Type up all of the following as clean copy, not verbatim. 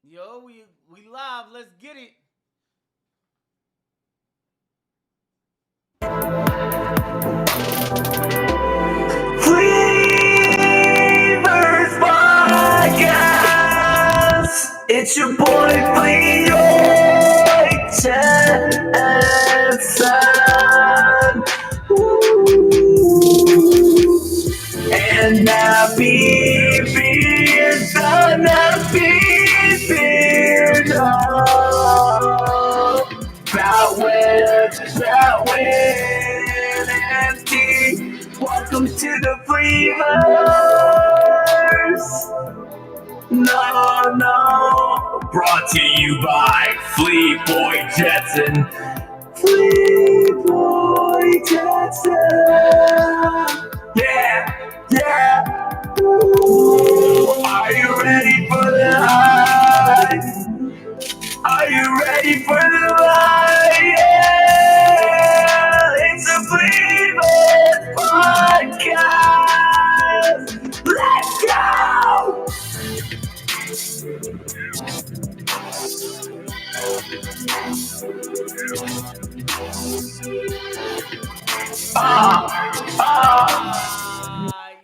Yo, we live. Let's get it. Fleeverse Podcast. It's your boy Fleeverse Jackson. And happy beers on happy beers. That win, and tea. Welcome to the Fleeverse. No. Brought to you by Flea Boy Jetson. Flea Boy Jetson. Yeah. Ooh, are you ready for the hype? Are you ready for the ride? Yeah! It's a Fleeverse Podcast! Let's go!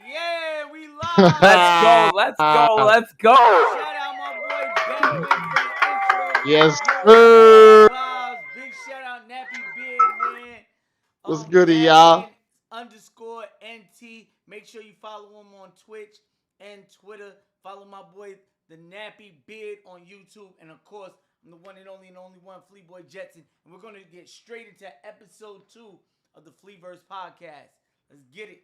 Yeah, we live. Let's go. Shout out my boy Batman for the intro. Yes, Yo, sir. vibes. Big shout out Nappy Beard, man. What's goody, y'all? _NT. Make sure you follow him on Twitch and Twitter. Follow my boy the Nappy Beard on YouTube, and of course, I'm the one and only one, Flea Boy Jetson. And we're gonna get straight into episode 2 of the Fleeverse Podcast. Let's get it.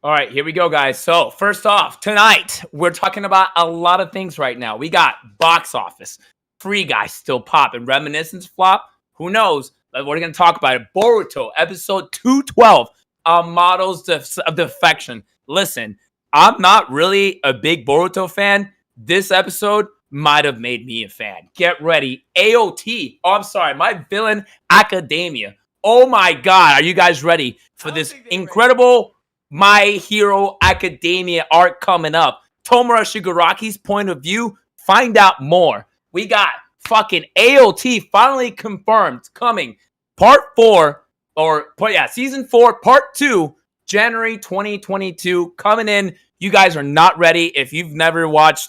All right, here we go, guys. So, first off, tonight, we're talking about a lot of things right now. We got box office, Free Guy still popping, Reminiscence flop, who knows? But we're going to talk about it. Boruto, episode 212, Models of Defection. Listen, I'm not really a big Boruto fan. This episode might have made me a fan. Get ready. AOT. Oh, I'm sorry. My Villain Academia. Oh, my God. Are you guys ready for this incredible My Hero Academia arc coming up? Tomura Shigaraki's point of view. Find out more. We got fucking AOT finally confirmed coming. Season 4, part 2, January 2022 coming in. You guys are not ready. If you've never read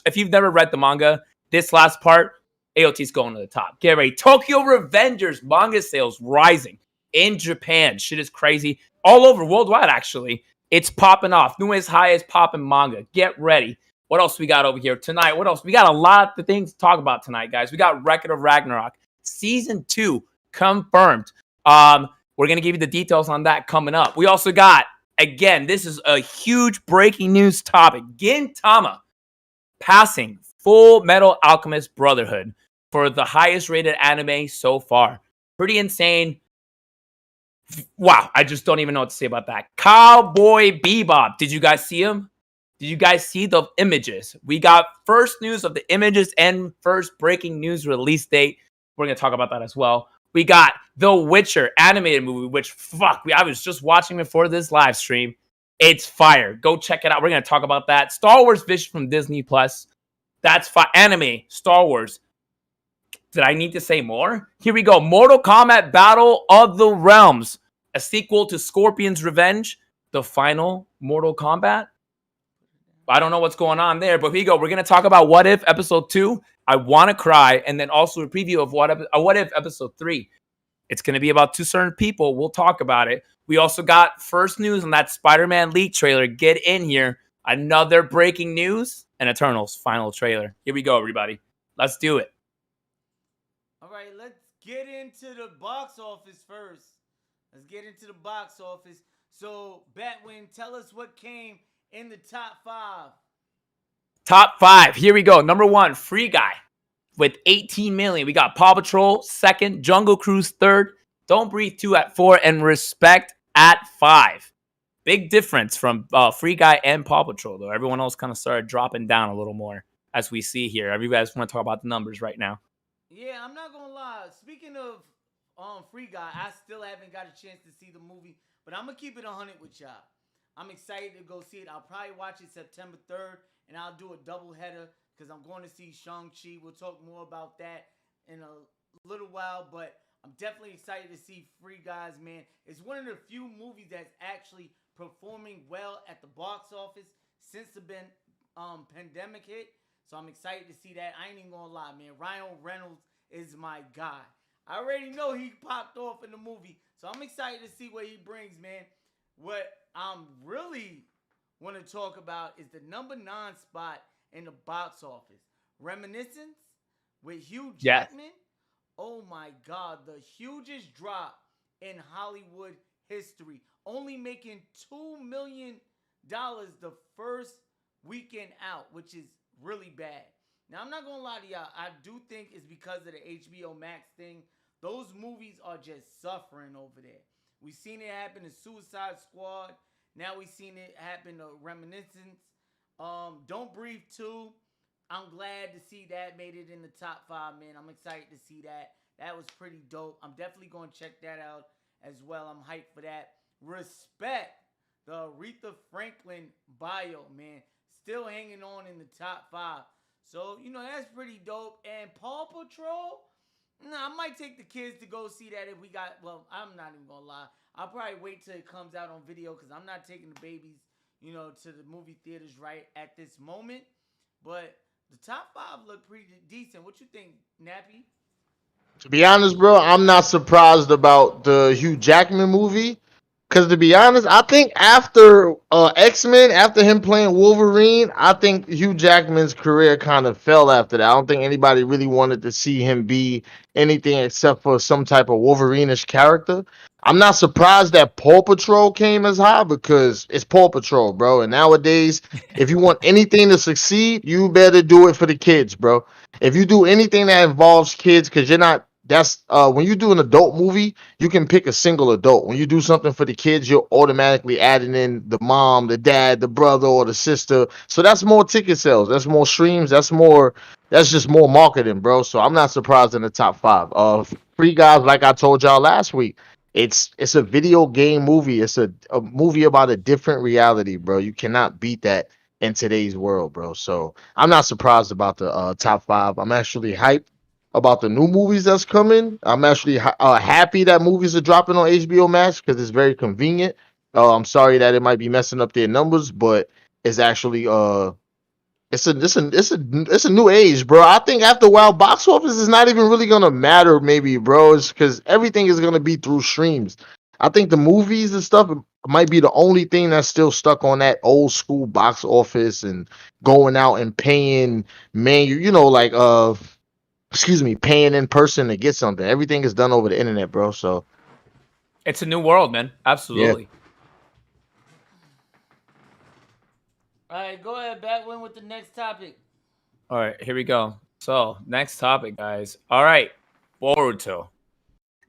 the manga, this last part, AOT's going to the top. Get ready. Tokyo Revengers manga sales rising in Japan. Shit is crazy. All over, worldwide, actually. It's popping off. Newest highest popping manga. Get ready. What else we got over here tonight? What else? We got a lot of things to talk about tonight, guys. We got Record of Ragnarok. Season 2 confirmed. We're going to give you the details on that coming up. We also got, again, this is a huge breaking news topic. Gintama passing Fullmetal Alchemist Brotherhood for the highest rated anime so far. Pretty insane. Wow, I just don't even know what to say about that. Cowboy Bebop. Did you guys see him? Did you guys see the images? We got first news of the images and first breaking news release date. We're going to talk about that as well. We got The Witcher animated movie, which, I was just watching before this live stream. It's fire. Go check it out. We're going to talk about that. Star Wars Vision from Disney+. That's anime, Star Wars. Did I need to say more? Here we go. Mortal Kombat Battle of the Realms, a sequel to Scorpion's Revenge, the final Mortal Kombat. I don't know what's going on there, but here we go. We're going to talk about What If Episode 2, I Want to Cry, and then also a preview of What If Episode 3. It's going to be about 2 certain people. We'll talk about it. We also got first news on that Spider-Man leak trailer. Get in here. Another breaking news and Eternals final trailer. Here we go, everybody. Let's do it. All right, let's get into the box office first. So, Batwin, tell us what came in the top 5. Top 5. Here we go. Number 1, Free Guy with 18 million. We got Paw Patrol 2nd, Jungle Cruise 3rd, Don't Breathe 2 at 4, and Respect at 5. Big difference from Free Guy and Paw Patrol, though. Everyone else kind of started dropping down a little more, as we see here. Everybody just want to talk about the numbers right now. Yeah, I'm not going to lie. Speaking of Free Guy, I still haven't got a chance to see the movie, but I'm going to keep it 100 with y'all. I'm excited to go see it. I'll probably watch it September 3rd, and I'll do a double header because I'm going to see Shang-Chi. We'll talk more about that in a little while, but I'm definitely excited to see Free Guys, man. It's one of the few movies that's actually performing well at the box office since the pandemic hit. So I'm excited to see that. I ain't even gonna lie, man. Ryan Reynolds is my guy. I already know he popped off in the movie, so I'm excited to see what he brings, man. What I'm really want to talk about is the number 9 spot in the box office. Reminiscence with Hugh Jackman. Yes. Oh my God, the hugest drop in Hollywood history. Only making $2 million the first weekend out, which is really bad. Now, I'm not going to lie to y'all. I do think it's because of the HBO Max thing. Those movies are just suffering over there. We've seen it happen to Suicide Squad. Now we've seen it happen to Reminiscence. Don't Breathe 2. I'm glad to see that made it in the top 5, man. I'm excited to see that. That was pretty dope. I'm definitely going to check that out as well. I'm hyped for that. Respect, the Aretha Franklin bio, man. Still hanging on in the top 5. So, that's pretty dope. And Paw Patrol, I might take the kids to go see that if we got, well, I'm not even going to lie. I'll probably wait till it comes out on video because I'm not taking the babies, to the movie theaters right at this moment. But the top 5 look pretty decent. What you think, Nappy? To be honest, bro, I'm not surprised about the Hugh Jackman movie. Because to be honest, I think after X-Men, after him playing Wolverine, I think Hugh Jackman's career kind of fell after that. I don't think anybody really wanted to see him be anything except for some type of Wolverine-ish character. I'm not surprised that Paw Patrol came as high because it's Paw Patrol, bro. And nowadays, if you want anything to succeed, you better do it for the kids, bro. If you do anything that involves kids, because you're not, that's when you do an adult movie, you can pick a single adult. When you do something for the kids, you're automatically adding in the mom, the dad, the brother, or the sister. So that's more ticket sales. That's more streams. That's just more marketing, bro. So I'm not surprised in the top 5. Free Guys, like I told y'all last week, it's a video game movie. It's a movie about a different reality, bro. You cannot beat that in today's world, bro. So I'm not surprised about the top 5. I'm actually hyped about the new movies that's coming. I'm actually happy that movies are dropping on HBO Max because it's very convenient. I'm sorry that it might be messing up their numbers, but it's actually it's a new age, bro. I think after a while, box office is not even really gonna matter, maybe, bro. It's because everything is gonna be through streams. I think the movies and stuff might be the only thing that's still stuck on that old school box office and going out and paying paying in person to get something. Everything is done over the internet, bro. So it's a new world, man. Absolutely. Yeah. All right, go ahead, Batwin, with the next topic. All right, here we go. So, next topic, guys. All right, Boruto.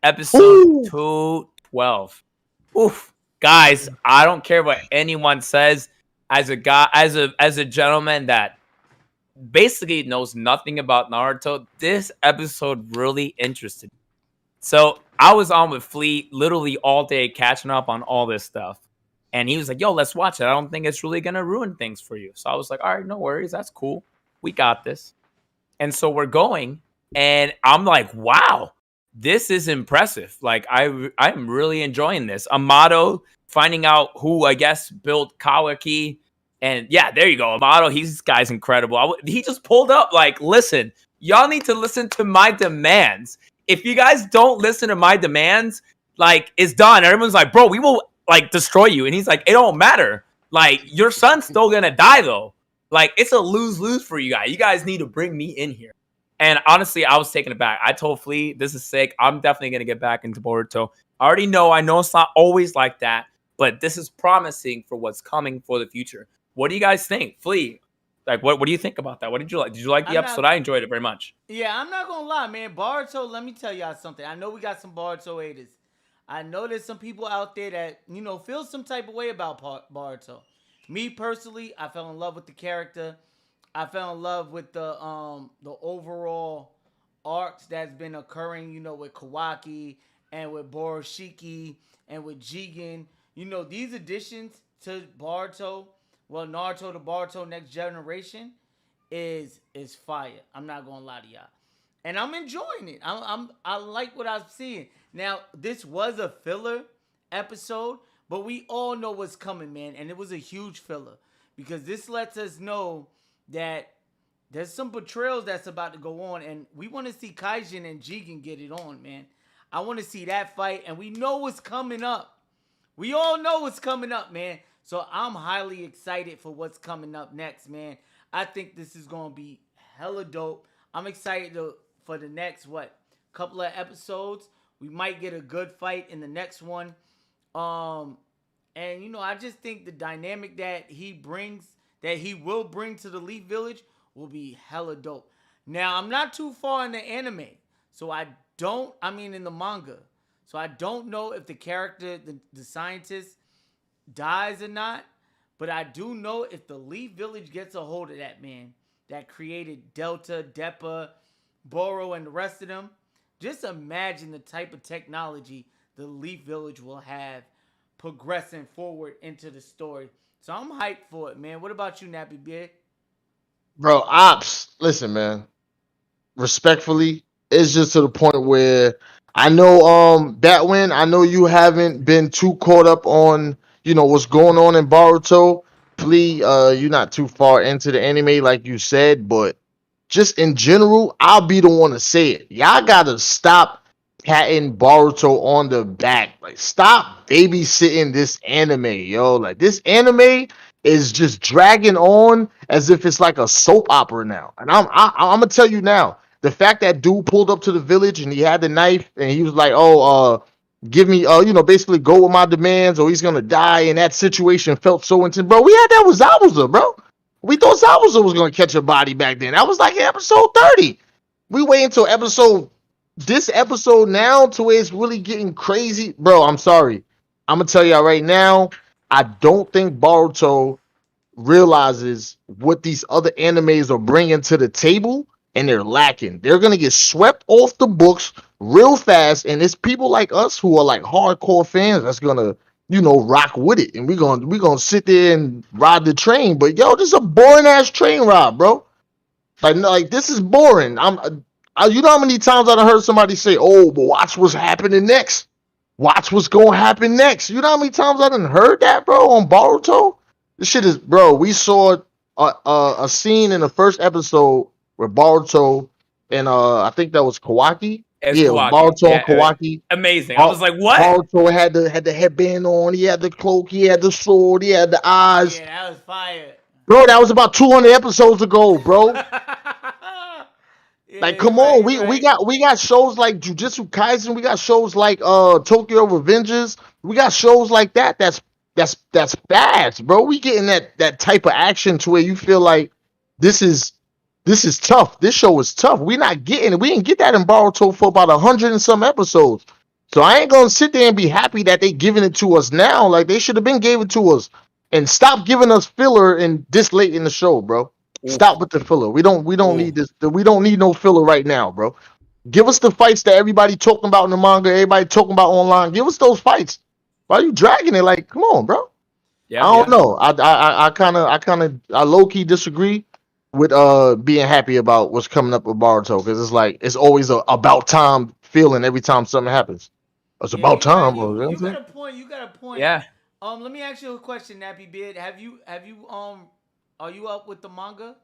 Episode 212. Oof. Guys, I don't care what anyone says. As a guy, as a gentleman that basically knows nothing about Naruto, this episode really interested me. So I was on with Flea literally all day catching up on all this stuff. And he was like, yo, let's watch it. I don't think it's really going to ruin things for you. So I was like, all right, no worries. That's cool. We got this. And so we're going. And I'm like, wow, this is impressive. Like, I'm really enjoying this. Amato finding out who, I guess, built Kawaki. And yeah, there you go. Amato, this guy's incredible. He just pulled up like, listen, y'all need to listen to my demands. If you guys don't listen to my demands, like, it's done. Everyone's like, bro, we will like destroy you. And he's like, it don't matter. Like, your son's still gonna die though. Like, it's a lose-lose for you guys. You guys need to bring me in here. And honestly, I was taken aback. I told Flea, this is sick. I'm definitely gonna get back into Boruto. I know it's not always like that, but this is promising for what's coming for the future. What do you guys think? Flea, like, what do you think about that? What did you like? Did you like the episode? I enjoyed it very mumuch. Yeah, I'm not gonna lie, man. Boruto, let me tell y'all something. I know we got some Boruto haters. I know there's some people out there that, feel some type of way about Boruto. Me personally, I fell in love with the character. I fell in love with the overall arcs that's been occurring, with Kawaki and with Boroshiki and with Jigen. These additions to Boruto well, Naruto to Boruto Next Generation is fire. I'm not gonna lie to y'all, and I'm enjoying it. I like what I'm seeing. Now, this was a filler episode, but we all know what's coming, man, and it was a huge filler because this lets us know that there's some betrayals that's about to go on, and we want to see Kaijin and Jigen get it on, man. I want to see that fight, and we know what's coming up. We all know what's coming up, man. So I'm highly excited for what's coming up next, man. I think this is going to be hella dope. I'm excited for the next, couple of episodes. We might get a good fight in the next one. And, I just think the dynamic that he will bring to the Leaf Village will be hella dope. Now, I'm not too far in the anime, in the manga. So I don't know if the character, the scientist, dies or not. But I do know if the Leaf Village gets a hold of that, man, that created Delta, Deppa, Boro, and the rest of them, just imagine the type of technology the Leaf Village will have progressing forward into the story. So I'm hyped for it, man. What about you, Nappy Beard? Bro, Ops, listen, man. Respectfully, it's just to the point where I know Batwin, I know you haven't been too caught up on, what's going on in Boruto. Please, you're not too far into the anime like you said, but just in general, I'll be the one to say it. Y'all gotta stop patting Boruto on the back. Like, stop babysitting this anime, yo. Like, this anime is just dragging on as if it's like a soap opera now. And I'm gonna tell you now, the fact that dude pulled up to the village and he had the knife and he was like, give me, basically go with my demands or he's gonna die. And that situation felt so intense, bro. We had that with Zabuza, bro. We thought Zabuza was gonna catch a body back then. That was like episode 30. We wait until this episode now to where it's really getting crazy, bro. I'm sorry. I'm gonna tell y'all right now. I don't think Boruto realizes what these other animes are bringing to the table, and they're lacking. They're gonna get swept off the books real fast, and it's people like us who are like hardcore fans that's gonna, rock with it, and we're gonna sit there and ride the train. But yo, this is a boring ass train ride, bro. Like this is boring. You know how many times I've heard somebody say, "Oh, but watch what's happening next. Watch what's gonna happen next." You know how many times I done heard that, bro, on Boruto? This shit is, bro. We saw a scene in the first episode where Boruto and I think that was Kawaki. Kawaki. Boruto and Kawaki. Amazing. I was like, what? Boruto had the headband on. He had the cloak. He had the sword. He had the eyes. Yeah, that was fire. Bro, that was about 200 episodes ago, bro. Like, come on, we got shows like Jujutsu Kaisen, we got shows like Tokyo Revengers, we got shows like that. That's fast, bro. We getting that type of action to where you feel like this is tough. This show is tough. We didn't get that in Boruto for about 100 and some episodes. So I ain't gonna sit there and be happy that they giving it to us now. Like, they should have been gave it to us, and stop giving us filler in this late in the show, bro. Stop with the filler. We don't need this. We don't need no filler right now, bro. Give us the fights that everybody talking about in the manga, everybody talking about online. Give us those fights. Why are you dragging it? Like, come on, bro. Yeah, I don't know. I low key disagree with being happy about what's coming up with Boruto, because it's like it's always a about time feeling every time something happens. It's about time. You got a point. You got a point. Yeah. Let me ask you a question, Nappy Beard. Are you up with the manga?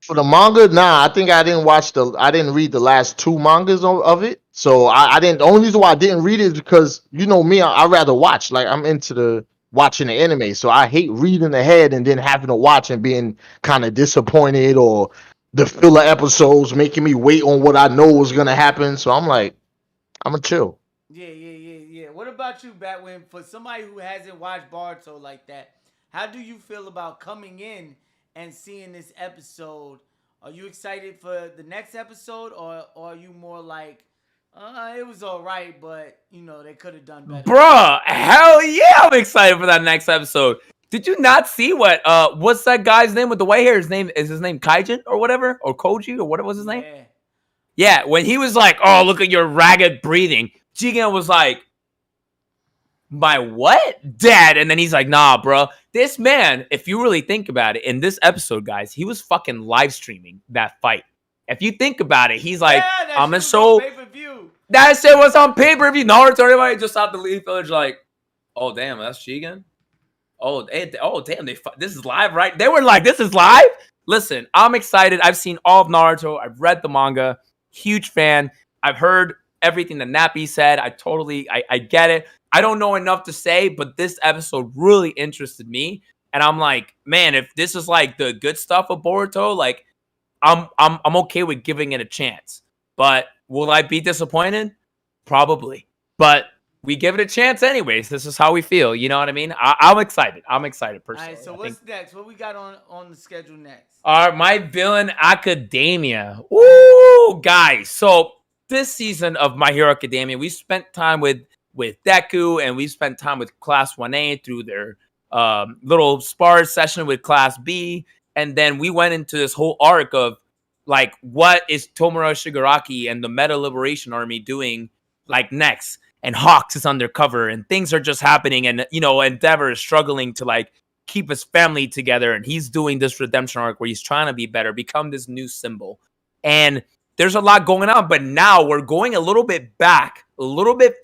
For the manga, nah. I think I didn't read the last two mangas of it. So I didn't. The only reason why I didn't read it is because, you know me, I rather watch. Like, I'm into the watching the anime. So I hate reading ahead and then having to watch and being kind of disappointed, or the filler episodes making me wait on what I know was gonna happen. So I'm like, I'm gonna chill. Yeah. What about you, Batwin? For somebody who hasn't watched Boruto like that, how do you feel about coming in and seeing this episode? Are you excited for the next episode, or are you more like, it was all right, but, they could have done better? Bruh, hell yeah, I'm excited for that next episode. Did you not see what's that guy's name with the white hair? His name Kaijin or whatever? Or Koji or what was his name? Yeah, when he was like, oh, look at your ragged breathing, Jigen was like, My what? Dad. And then he's like, nah, bro. This man, if you really think about it, in this episode, guys, he was fucking live streaming that fight. If you think about it, he's like, I'm gonna show. That shit was on pay-per-view. Naruto, everybody just out the Leaf Village like, oh, damn, that's Shigen? Oh, damn, this is live, right? They were like, this is live? Listen, I'm excited. I've seen all of Naruto. I've read the manga. Huge fan. I've heard everything that Nappy said. I get it. I don't know enough to say, but this episode really interested me. And I'm like, man, if this is like the good stuff of Boruto, like, I'm okay with giving it a chance. But will I be disappointed? Probably. But we give it a chance anyways. This is how we feel. You know what I mean? I'm excited. I'm excited personally. All right, so what's next? What we got on the schedule next? All right, My Villain Academia. Ooh, guys. So this season of My Hero Academia, we spent time with Deku, and we spent time with Class 1A through their little spars session with Class B. And then we went into this whole arc of, like, what is Tomura Shigaraki and the Meta Liberation Army doing, like, next? And Hawks is undercover, and things are just happening. And, you know, Endeavor is struggling to, like, keep his family together. And he's doing this redemption arc where he's trying to be better, become this new symbol. And there's a lot going on. But now we're going a little bit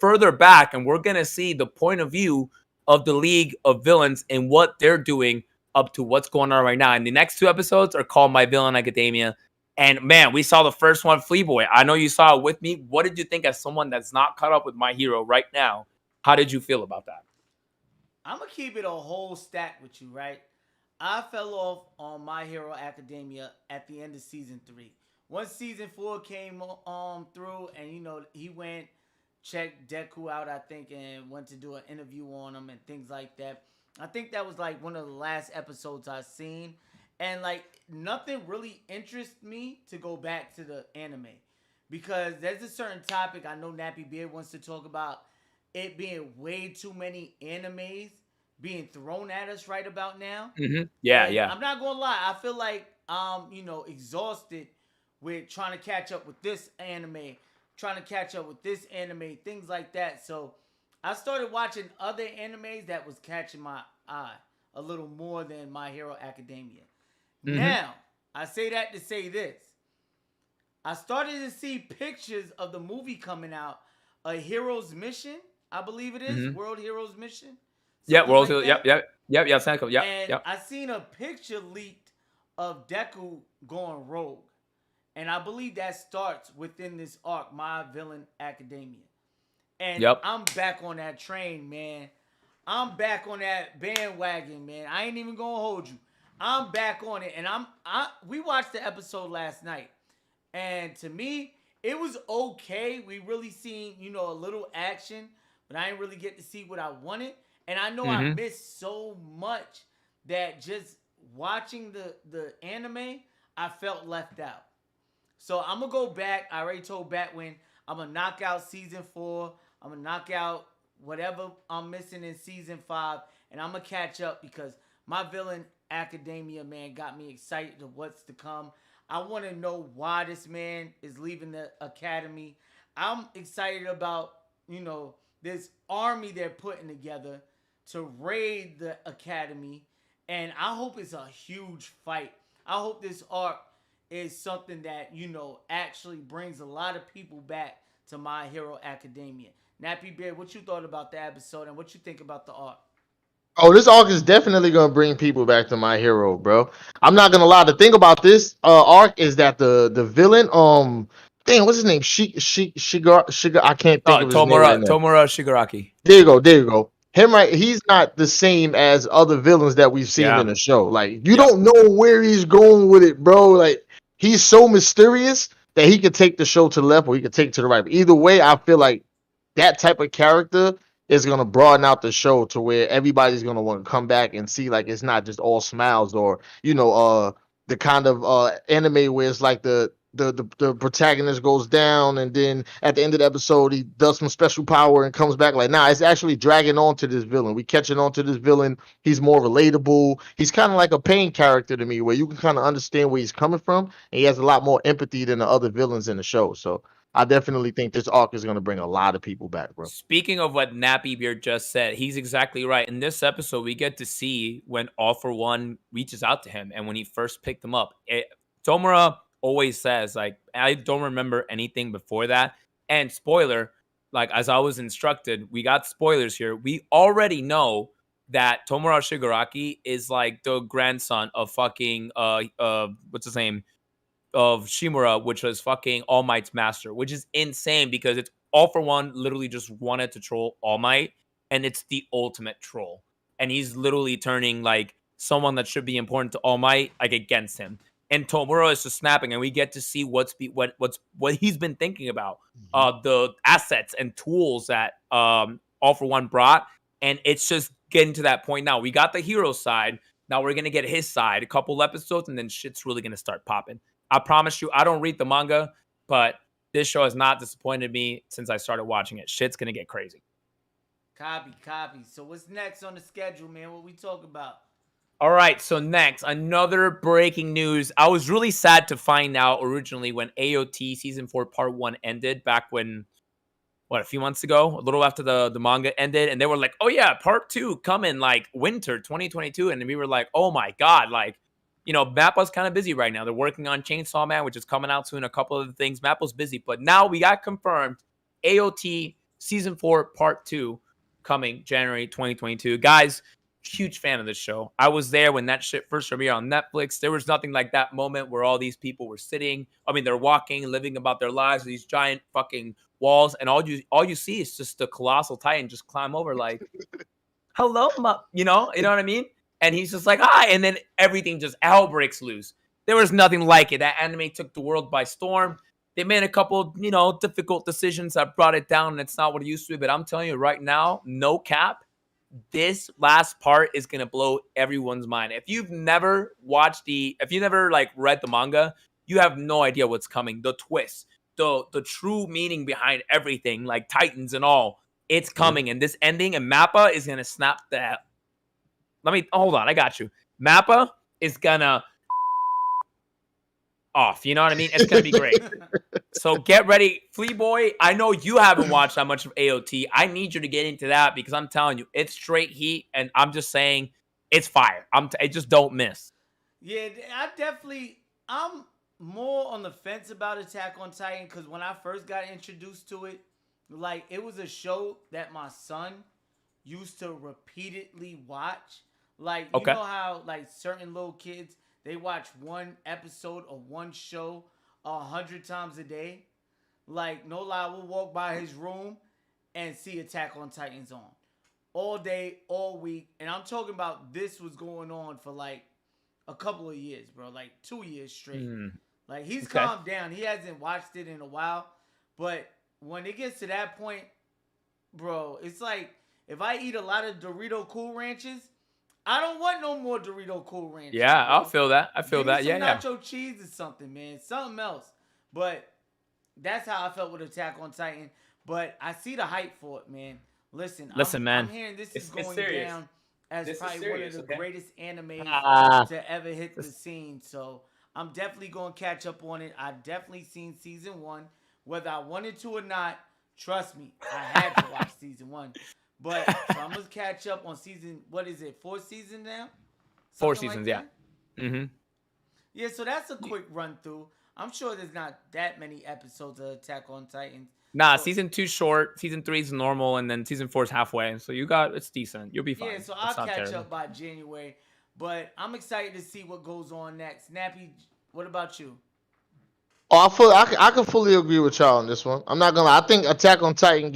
further back, and we're going to see the point of view of the League of Villains and what they're doing up to what's going on right now. And the next two episodes are called My Villain Academia. And man, we saw the first one, Flea Boy. I know you saw it with me. What did you think as someone that's not caught up with My Hero right now? How did you feel about that? I'm going to keep it a whole stack with you, right? I fell off on My Hero Academia at the end of season 3. Once season 4 came through, and, you know, he went, checked Deku out, I think, and went to do an interview on him and things like that. I think that was like one of the last episodes I've seen. And like nothing really interests me to go back to the anime. Because there's a certain topic I know Nappy Beard wants to talk about. It being way too many animes being thrown at us right about now. Mm-hmm. Yeah, yeah. I'm not going to lie. I feel like you know, exhausted with trying to catch up with this anime. Trying to catch up with this anime. Things like that. So I started watching other animes that was catching my eye a little more than My Hero Academia. Mm-hmm. Now, I say that to say this. I started to see pictures of the movie coming out, A Hero's Mission, I believe it is, mm-hmm. World Heroes Mission. Yeah, World Heroes, yep, Sanko, yep. And I seen a picture leaked of Deku going rogue. And I believe that starts within this arc, My Villain Academia. And I'm back on that train, man. I'm back on that bandwagon, man. I ain't even gonna hold you. I'm back on it. And we watched the episode last night. And to me, it was okay. We really seen, you know, a little action. But I didn't really get to see what I wanted. And I know I missed so much that just watching the anime, I felt left out. So I'm going to go back. I already told Batwin, I'm going to knock out season 4. I'm going to knock out whatever I'm missing in season 5. And I'm going to catch up because My Villain Academia, man, got me excited of what's to come. I want to know why this man is leaving the academy. I'm excited about, you know, this army they're putting together to raid the academy. And I hope it's a huge fight. I hope this arc is something that, you know, actually brings a lot of people back to My Hero Academia. Nappy Bear, what you thought about the episode and what you think about the arc? Oh, this arc is definitely gonna bring people back to My Hero, bro. I'm not gonna lie. The thing about this arc is that the villain, damn, what's his name? Shigar. I can't think of his name right now. Tomura Shigaraki. There you go. Him, right? He's not the same as other villains that we've seen in the show. Like, you don't know where he's going with it, bro. Like, he's so mysterious that he could take the show to the left or he could take it to the right. But either way, I feel like that type of character is going to broaden out the show to where everybody's going to want to come back and see, like, it's not just all smiles or, you know, the kind of anime where it's like the protagonist goes down and then at the end of the episode he does some special power and comes back. Like, nah, it's actually dragging on to this villain. We catching on to this villain. He's more relatable. He's kind of like a Pain character to me where you can kind of understand where he's coming from, and he has a lot more empathy than the other villains in the show. So I definitely think this arc is gonna bring a lot of people back, bro. Speaking of what Nappy Beard just said, he's exactly right. In this episode, we get to see when All for One reaches out to him and when he first picked him up. Tomura always says, like, I don't remember anything before that. And spoiler, like, as I was instructed, we got spoilers here. We already know that Tomura Shigaraki is like the grandson of fucking what's his name? Of Shimura, which was fucking All Might's master, which is insane because it's All for One literally just wanted to troll All Might, and it's the ultimate troll. And he's literally turning like someone that should be important to All Might like against him. And Tomura is just snapping, and we get to see what he's been thinking about, the assets and tools that All for One brought, and it's just getting to that point now. We got the hero side, now we're gonna get his side, a couple episodes, and then shit's really gonna start popping. I promise you, I don't read the manga, but this show has not disappointed me since I started watching it. Shit's gonna get crazy. Copy. So what's next on the schedule, man? What we talk about? All right, so next, another breaking news. I was really sad to find out originally when AOT Season 4 Part 1 ended back when, a few months ago, a little after the manga ended, and they were like, oh yeah, Part 2 coming like winter 2022, and we were like, oh my God, like, you know, Mappa's kind of busy right now. They're working on Chainsaw Man, which is coming out soon, a couple of things. Mappa's busy, but now we got confirmed AOT Season 4 Part 2 coming January 2022. Guys, huge fan of this show. I was there when that shit first premiered on Netflix. There was nothing like that moment where all these people were sitting. I mean, they're walking, living about their lives, these giant fucking walls, and all you see is just the colossal titan just climb over like, hello, you know what I mean? And he's just like, hi, and then everything just hell breaks loose. There was nothing like it. That anime took the world by storm. They made a couple, difficult decisions that brought it down, and it's not what it used to be. But I'm telling you right now, no cap, this last part is gonna blow everyone's mind. If you've never read the manga, you have no idea what's coming. The twist, the true meaning behind everything, like Titans and all, it's coming. And this ending, and Mappa is gonna snap that. Hold on, I got you. Mappa is gonna off. You know what I mean? It's gonna be great. So get ready, Flea Boy. I know you haven't watched that much of AOT. I need you to get into that because I'm telling you, it's straight heat, and I'm just saying, it's fire. I just don't miss. Yeah, I'm more on the fence about Attack on Titan because when I first got introduced to it, like, it was a show that my son used to repeatedly watch. Like, you know how, like, certain little kids, they watch one episode of one show 100 times a day? Like, no lie, we'll walk by his room and see Attack on Titans on. All day, all week. And I'm talking about this was going on for, like, a couple of years, bro. Like, 2 years straight. Like, he's calmed down. He hasn't watched it in a while. But when it gets to that point, bro, it's like, if I eat a lot of Dorito Cool Ranches, I don't want no more Dorito Cool Ranch. Yeah, bro. I'll feel that. Give me some nacho cheese or something, man. Something else. But that's how I felt with Attack on Titan. But I see the hype for it, man. Listen, man. I'm hearing this is going down as probably one of the greatest animes to ever hit the scene. So I'm definitely going to catch up on it. I've definitely seen season 1. Whether I wanted to or not, trust me, I had to watch season 1. But so I'm gonna catch up on season. What is it? 4 seasons now? 4 seasons, like yeah. Yeah, so that's a quick run through. I'm sure there's not that many episodes of Attack on Titans. Nah, season 2's short, season 3 is normal, and then season 4 is halfway. So it's decent. You'll be fine. Yeah, so I'll catch up by January. But I'm excited to see what goes on next. Nappy, what about you? I can fully agree with y'all on this one. I'm not gonna lie. I think Attack on Titan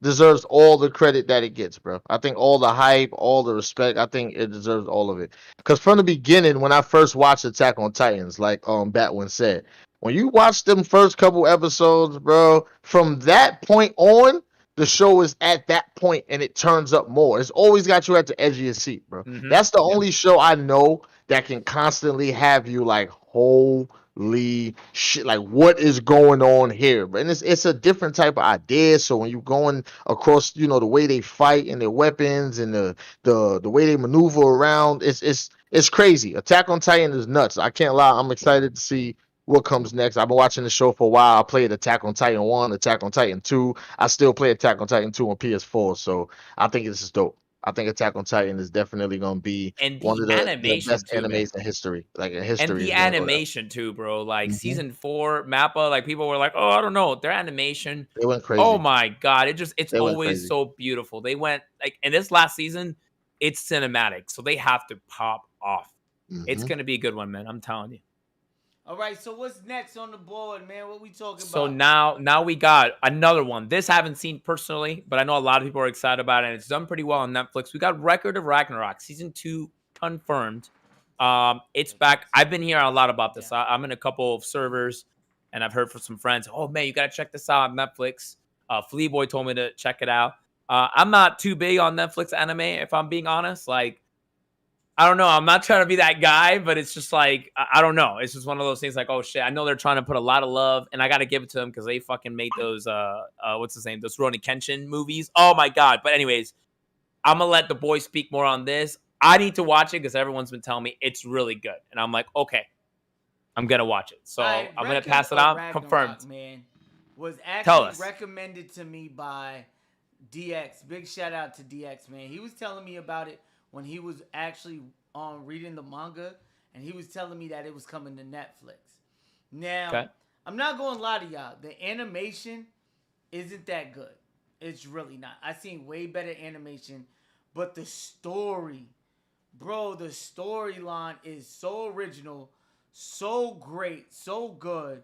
deserves all the credit that it gets, bro. I think all the hype, all the respect, I think it deserves all of it. Because from the beginning, when I first watched Attack on Titans, like Batwin said, when you watch them first couple episodes, bro, from that point on, the show is at that point and it turns up more. It's always got you at the edge of your seat, bro. That's the only show I know that can constantly have you like, holy shit, like what is going on here? And it's a different type of idea. So when you're going across, the way they fight and their weapons and the way they maneuver around, it's crazy. Attack on Titan is nuts. I can't lie. I'm excited to see what comes next. I've been watching the show for a while. I played Attack on Titan 1, Attack on Titan 2. I still play Attack on Titan 2 on PS4, so I think this is dope. I think Attack on Titan is definitely going to be And one the of the animation best too, man. animes in history. Like, in And history the is going to go down. animation too, bro. Like Mhm. season 4, Mappa, like people were like, "Oh, I don't know." Their animation, They went oh crazy. my god, it's They went always crazy. so beautiful. They went like in this last season, it's cinematic, so they have to pop off. It's Mhm. gonna be a good one, man. I'm telling you. All right, so what's next on the board, man? What we talking So about? now we got another one. This I haven't seen personally, but I know a lot of people are excited about it, and it's done pretty well on Netflix. We got Record of Ragnarok season 2 confirmed. It's back. I've been hearing a lot about this. Yeah. I'm in a couple of servers, and I've heard from some friends. Oh man, you gotta check this out on Netflix. Fleaboy told me to check it out. I'm not too big on Netflix anime, if I'm being honest. Like, I don't know. I'm not trying to be that guy, but it's just like, I don't know. It's just one of those things like, oh shit, I know they're trying to put a lot of love, and I got to give it to them because they fucking made those, what's his name? Those Rurouni Kenshin movies. Oh my God. But anyways, I'm going to let the boys speak more on this. I need to watch it because everyone's been telling me it's really good. And I'm like, okay, I'm going to watch it. So All right, I'm going to Record pass it of on. Ragnarok, Confirmed. man, was Tell actually us. recommended to me by DX. Big shout out to DX, man. He was telling me about it when he was actually reading the manga, and he was telling me that it was coming to Netflix. Now, Okay. I'm not going to lie to y'all. The animation isn't that good. It's really not. I've seen way better animation, but the story, bro, the storyline is so original, so great, so good.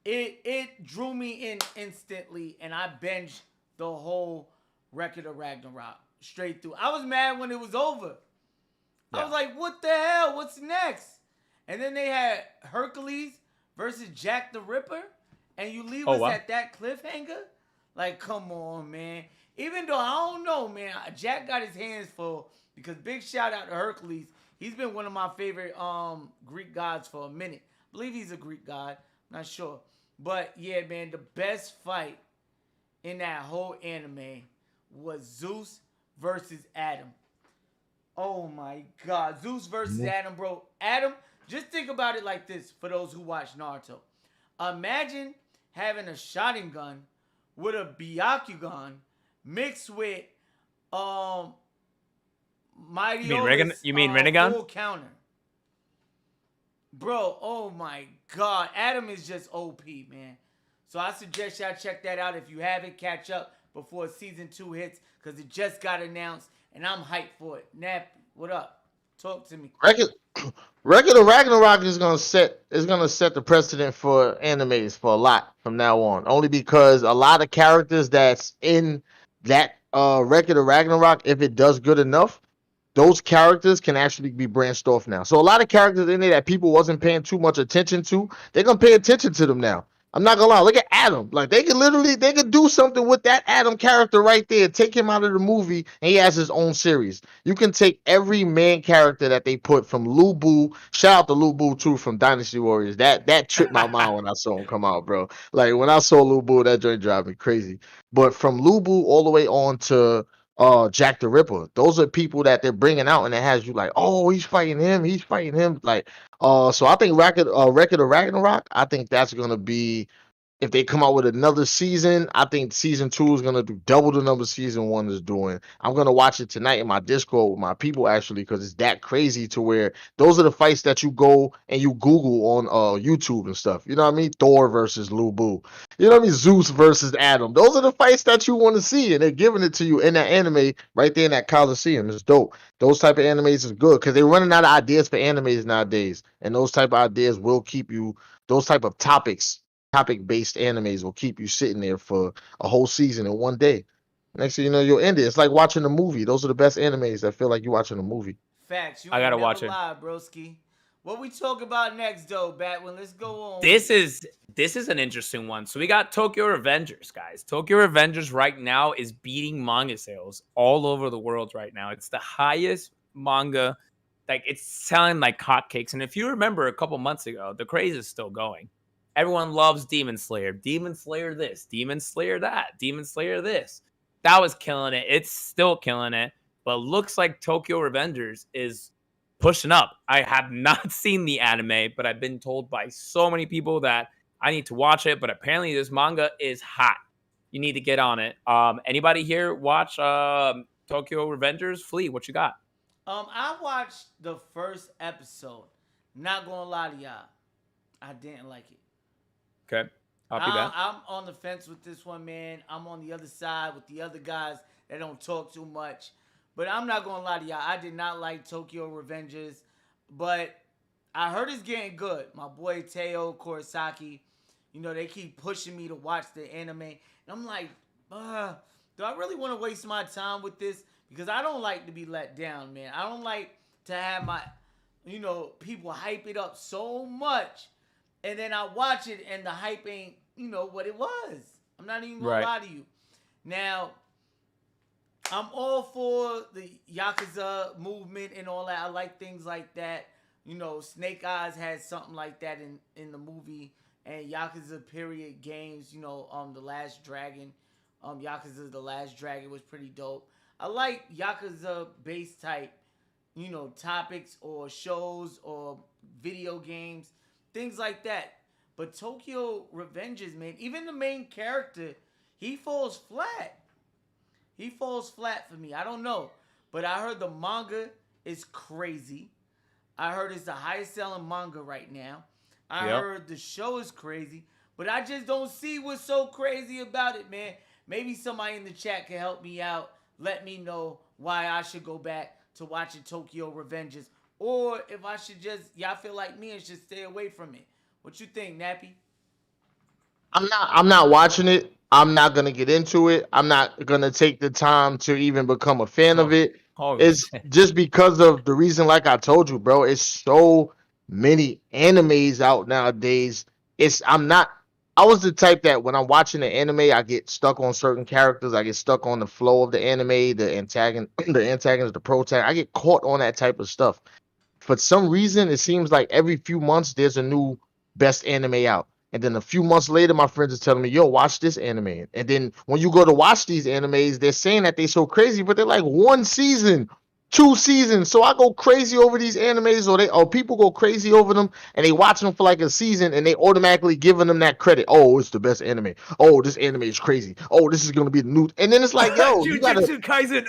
It drew me in instantly, and I binged the whole Record of Ragnarok straight through. I was mad when it was over. I was like, what the hell? What's next? And then they had Hercules versus Jack the Ripper, and you leave us at that cliffhanger? Like, come on, man. Even though I don't know, man, Jack got his hands full because big shout out to Hercules. He's been one of my favorite Greek gods for a minute. I believe he's a Greek god. Not sure. But yeah, man, the best fight in that whole anime was Zeus versus Adam. Oh my God. Zeus versus Adam, bro. Adam, just think about it like this for those who watch Naruto. Imagine having a Sharingan with a Byakugan mixed with Mighty You mean Rinnegan? full counter. Bro, oh my God. Adam is just OP, man. So I suggest y'all check that out. If you haven't, catch up before season 2 hits because it just got announced and I'm hyped for it. Nappy, what up? Talk to me. Record of Ragnarok is gonna set the precedent for animes for a lot from now on. Only because a lot of characters that's in that Record of Ragnarok, if it does good enough, those characters can actually be branched off now. So a lot of characters in there that people wasn't paying too much attention to, they're gonna pay attention to them now. I'm not gonna lie. Look at Adam. Like they could do something with that Adam character right there. Take him out of the movie, and he has his own series. You can take every main character that they put from Lu Bu. Shout out to Lu Bu too from Dynasty Warriors. That tripped my mind when I saw him come out, bro. Like when I saw Lu Bu, that joint drive me crazy. But from Lu Bu all the way on to Jack the Ripper. Those are people that they're bringing out, and it has you like, oh, he's fighting him. Like, so I think Record of Ragnarok. I think that's gonna be if they come out with another season. I think season 2 is gonna do double the number season 1 is doing. I'm gonna watch it tonight in my Discord with my people actually because it's that crazy to where those are the fights that you go and you Google on YouTube and stuff. You know what I mean? Thor versus Lu Bu. You know what I mean? Zeus versus Adam. Those are the fights that you want to see, and they're giving it to you in that anime right there in that Coliseum. It's dope. Those type of animes is good because they're running out of ideas for animes nowadays, and those type of ideas will keep you. Those type of topic-based animes will keep you sitting there for a whole season in one day. Next thing you know, you'll end it. It's like watching a movie. Those are the best animes that feel like you're watching a movie. Facts. You I gotta ain't watch never it. lie, broski. What we talk about next, though, Batwin? Let's go on. This is an interesting one. So we got Tokyo Revengers, guys. Tokyo Revengers right now is beating manga sales all over the world right now. It's the highest manga. Like it's selling like hotcakes. And if you remember a couple months ago, the craze is still going. Everyone loves Demon Slayer. Demon Slayer this, Demon Slayer that, Demon Slayer this. That was killing it. It's still killing it. But looks like Tokyo Revengers is pushing up. I have not seen the anime, but I've been told by so many people that I need to watch it. But apparently, this manga is hot. You need to get on it. Anybody here watch Tokyo Revengers? Flea, what you got? I watched the first episode. Not gonna lie to y'all, I didn't like it. Okay, copy that. I'm on the fence with this one, man. I'm on the other side with the other guys that don't talk too much. But I'm not gonna lie to y'all, I did not like Tokyo Revengers. But I heard it's getting good. My boy Teo Kurosaki, they keep pushing me to watch the anime. And I'm like, do I really want to waste my time with this? Because I don't like to be let down, man. I don't like to have my, people hype it up so much. And then I watch it and the hype ain't, what it was. I'm not even going to lie to you. Now, I'm all for the Yakuza movement and all that. I like things like that. Snake Eyes had something like that in the movie. And Yakuza period games, The Last Dragon. Yakuza The Last Dragon was pretty dope. I like Yakuza-based type, topics or shows or video games, things like that. But Tokyo Revengers, man, even the main character, he falls flat. He falls flat for me. I don't know. But I heard the manga is crazy. I heard it's the highest selling manga right now. I heard the show is crazy. But I just don't see what's so crazy about it, man. Maybe somebody in the chat can help me out. Let me know why I should go back to watching Tokyo Revengers. Or if I should y'all feel like me and should stay away from it. What you think, Nappy? I'm not watching it. I'm not gonna get into it. I'm not gonna take the time to even become a fan of it. It's just because of the reason, like I told you, bro. It's so many animes out nowadays. I was the type that when I'm watching the anime, I get stuck on certain characters. I get stuck on the flow of the anime, the antagonist, the protagonist. I get caught on that type of stuff. For some reason, it seems like every few months there's a new best anime out. And then a few months later, my friends are telling me, yo, watch this anime. And then when you go to watch these animes, they're saying that they're so crazy, but they're like 1 season, 2 seasons. So I go crazy over these animes, or people go crazy over them, and they watch them for like a season, and they automatically giving them that credit. Oh, it's the best anime. Oh, this anime is crazy. Oh, this is gonna be the new. And then it's like, yo, you gotta. Kaisen.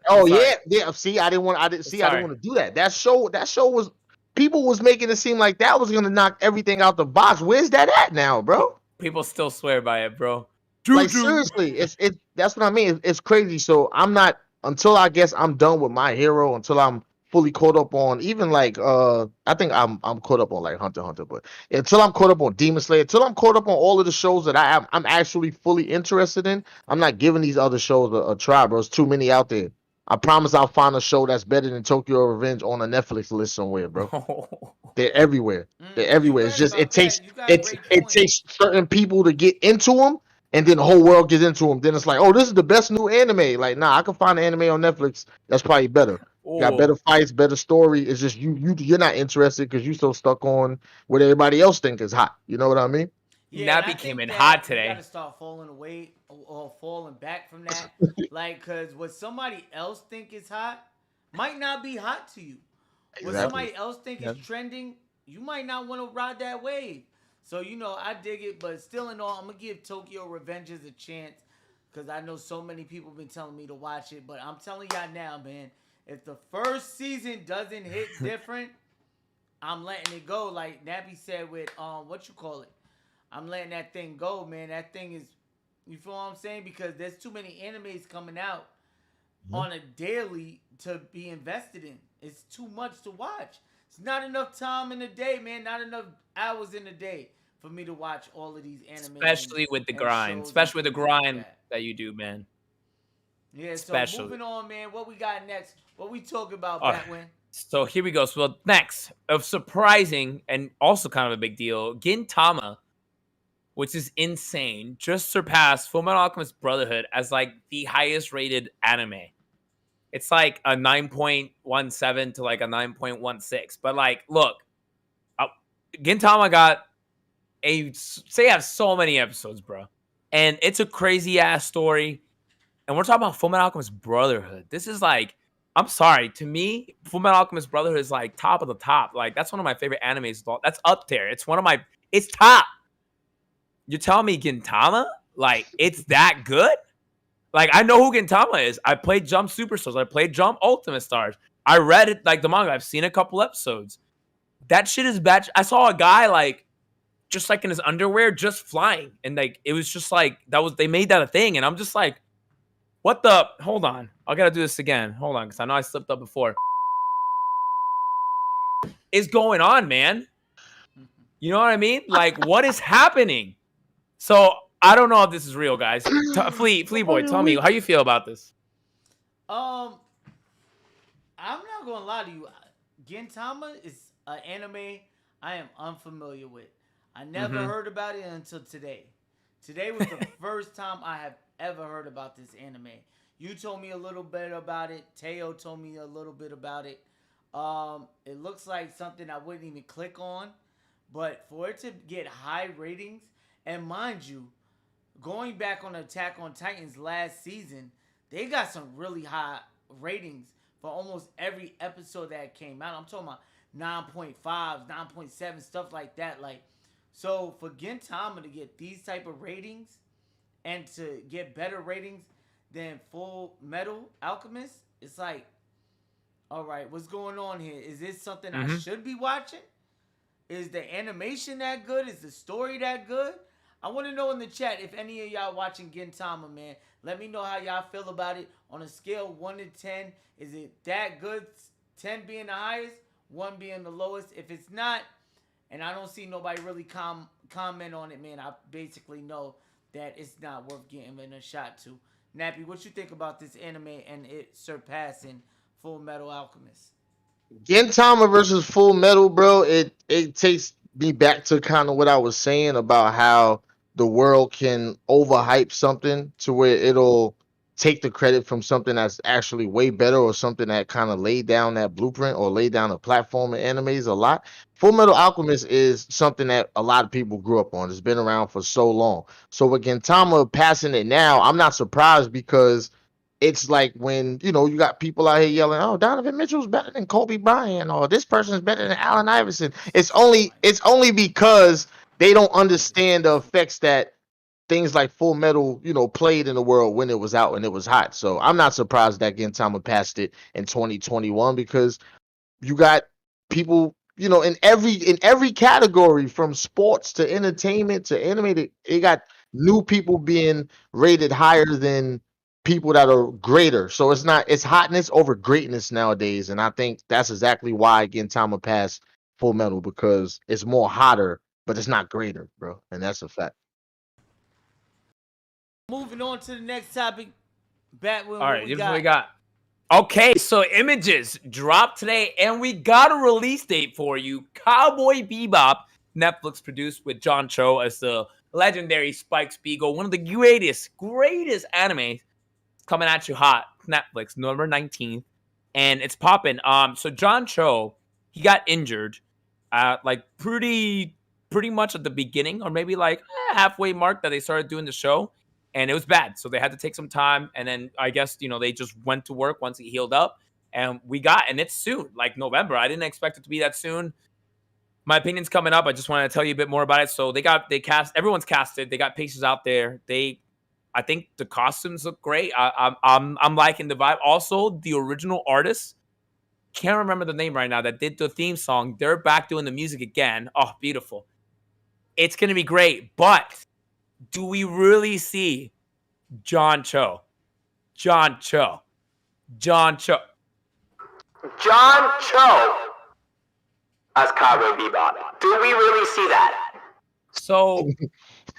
Oh yeah. See, I didn't want to do that. That show was. People was making it seem like that was gonna knock everything out the box. Where's that at now, bro? People still swear by it, bro. Like seriously, it's that's what I mean. It's crazy. So I'm not until I guess I'm done with My Hero, until I'm fully caught up on even like I think I'm caught up on like Hunter x Hunter, but until I'm caught up on Demon Slayer, until I'm caught up on all of the shows that I'm actually fully interested in, I'm not giving these other shows a try, bro. There's too many out there. I promise I'll find a show that's better than Tokyo Revenge on a Netflix list somewhere, bro. They're everywhere. They're everywhere. It's just it takes certain people to get into them, and then the whole world gets into them. Then it's like, oh, this is the best new anime. Like, nah, I can find an anime on Netflix that's probably better. Got better fights, better story. It's just you're not interested because you're so stuck on what everybody else think is hot. You know what I mean? Yeah, Nappy came in hot today. You gotta start falling away or falling back from that. Like, cause what somebody else think is hot might not be hot to you. What somebody else think is trending, you might not want to ride that wave. So, I dig it, but still in all, I'm gonna give Tokyo Revengers a chance. Cause I know so many people been telling me to watch it. But I'm telling y'all now, man, if the first season doesn't hit different, I'm letting it go. Like Nappy said with what you call it? I'm letting that thing go, man. That thing is, you feel what I'm saying? Because there's too many animes coming out on a daily to be invested in. It's too much to watch. It's not enough time in the day, man. Not enough hours in the day for me to watch all of these animes. Especially with the grind. Especially with the grind that you do, man. Yeah, so moving on, man. What we got next? What we talking about, Batwin? So here we go. So next, of surprising and also kind of a big deal, Gintama, which is insane, just surpassed Fullmetal Alchemist Brotherhood as like the highest rated anime. It's like a 9.17 to like a 9.16. But like, look, Gintama have so many episodes, bro. And it's a crazy ass story. And we're talking about Fullmetal Alchemist Brotherhood. This is like I'm sorry. To me, Fullmetal Alchemist Brotherhood is like top of the top. Like that's one of my favorite animes. That's up there. It's one of my. It's top. You're telling me Gintama? Like it's that good? Like I know who Gintama is. I played Jump Superstars. I played Jump Ultimate Stars. I read it like the manga. I've seen a couple episodes. That shit is bad. I saw a guy like just like in his underwear, just flying, and like it was just like that was they made that a thing, and I'm just like. What the? Hold on. I gotta do this again. Hold on, because I know I slipped up before. Is going on, man? You know what I mean? Like, what is happening? So I don't know if this is real, guys. Flea boy, tell me how you feel about this. I'm not gonna lie to you. Gintama is an anime I am unfamiliar with. I never heard about it until today. Today was the first time I have ever heard about this anime. You told me a little bit about it. Teo told me a little bit about it. It looks like something I wouldn't even click on. But for it to get high ratings, and mind you, going back on Attack on Titans last season, they got some really high ratings for almost every episode that came out. I'm talking about 9.5, 9.7, stuff like that. Like, so for Gintama to get these type of ratings and to get better ratings than Fullmetal Alchemist, it's like, all right, what's going on here? Is this something I should be watching? Is the animation that good? Is the story that good? I want to know in the chat if any of y'all watching Gintama, man. Let me know how y'all feel about it on a scale of 1 to 10. Is it that good? 10 being the highest, 1 being the lowest. If it's not, and I don't see nobody really comment on it, man, I basically know that it's not worth getting a shot to. Nappy, what you think about this anime and it surpassing Fullmetal Alchemist? Gintama versus Full Metal, bro. It takes me back to kind of what I was saying about how the world can overhype something to where it'll take the credit from something that's actually way better or something that kind of laid down that blueprint or laid down a platform in animes a lot. Full Metal Alchemist is something that a lot of people grew up on. It's been around for so long. So with Gintama passing it now, I'm not surprised because it's like when you got people out here yelling, "Oh, Donovan Mitchell's better than Kobe Bryant," or "This person's better than Allen Iverson." It's only because they don't understand the effects that things like Full Metal, played in the world when it was out and it was hot. So I'm not surprised that Gintama passed it in 2021 because you got people, in every category from sports to entertainment to animated, it got new people being rated higher than people that are greater. So it's hotness over greatness nowadays. And I think that's exactly why Gintama passed Full Metal because it's more hotter, but it's not greater, bro. And that's a fact. Moving on to the next topic. Batwin, All right, what here's what we got. Okay, so Images dropped today, and we got a release date for you. Cowboy Bebop, Netflix produced with John Cho as the legendary Spike Spiegel, one of the greatest animes coming at you hot. Netflix, November 19th, and it's popping. So John Cho, he got injured, like pretty much at the beginning, or maybe like halfway mark that they started doing the show. And it was bad. So they had to take some time. And then I guess, they just went to work once he healed up. And and it's soon, like November. I didn't expect it to be that soon. My opinion's coming up. I just want to tell you a bit more about it. So everyone's casted. They got pictures out there. I think the costumes look great. I'm liking the vibe. Also, the original artist, can't remember the name right now, that did the theme song. They're back doing the music again. Oh, beautiful. It's going to be great. But do we really see John Cho? John Cho as Cowboy Bebop. Do we really see that? So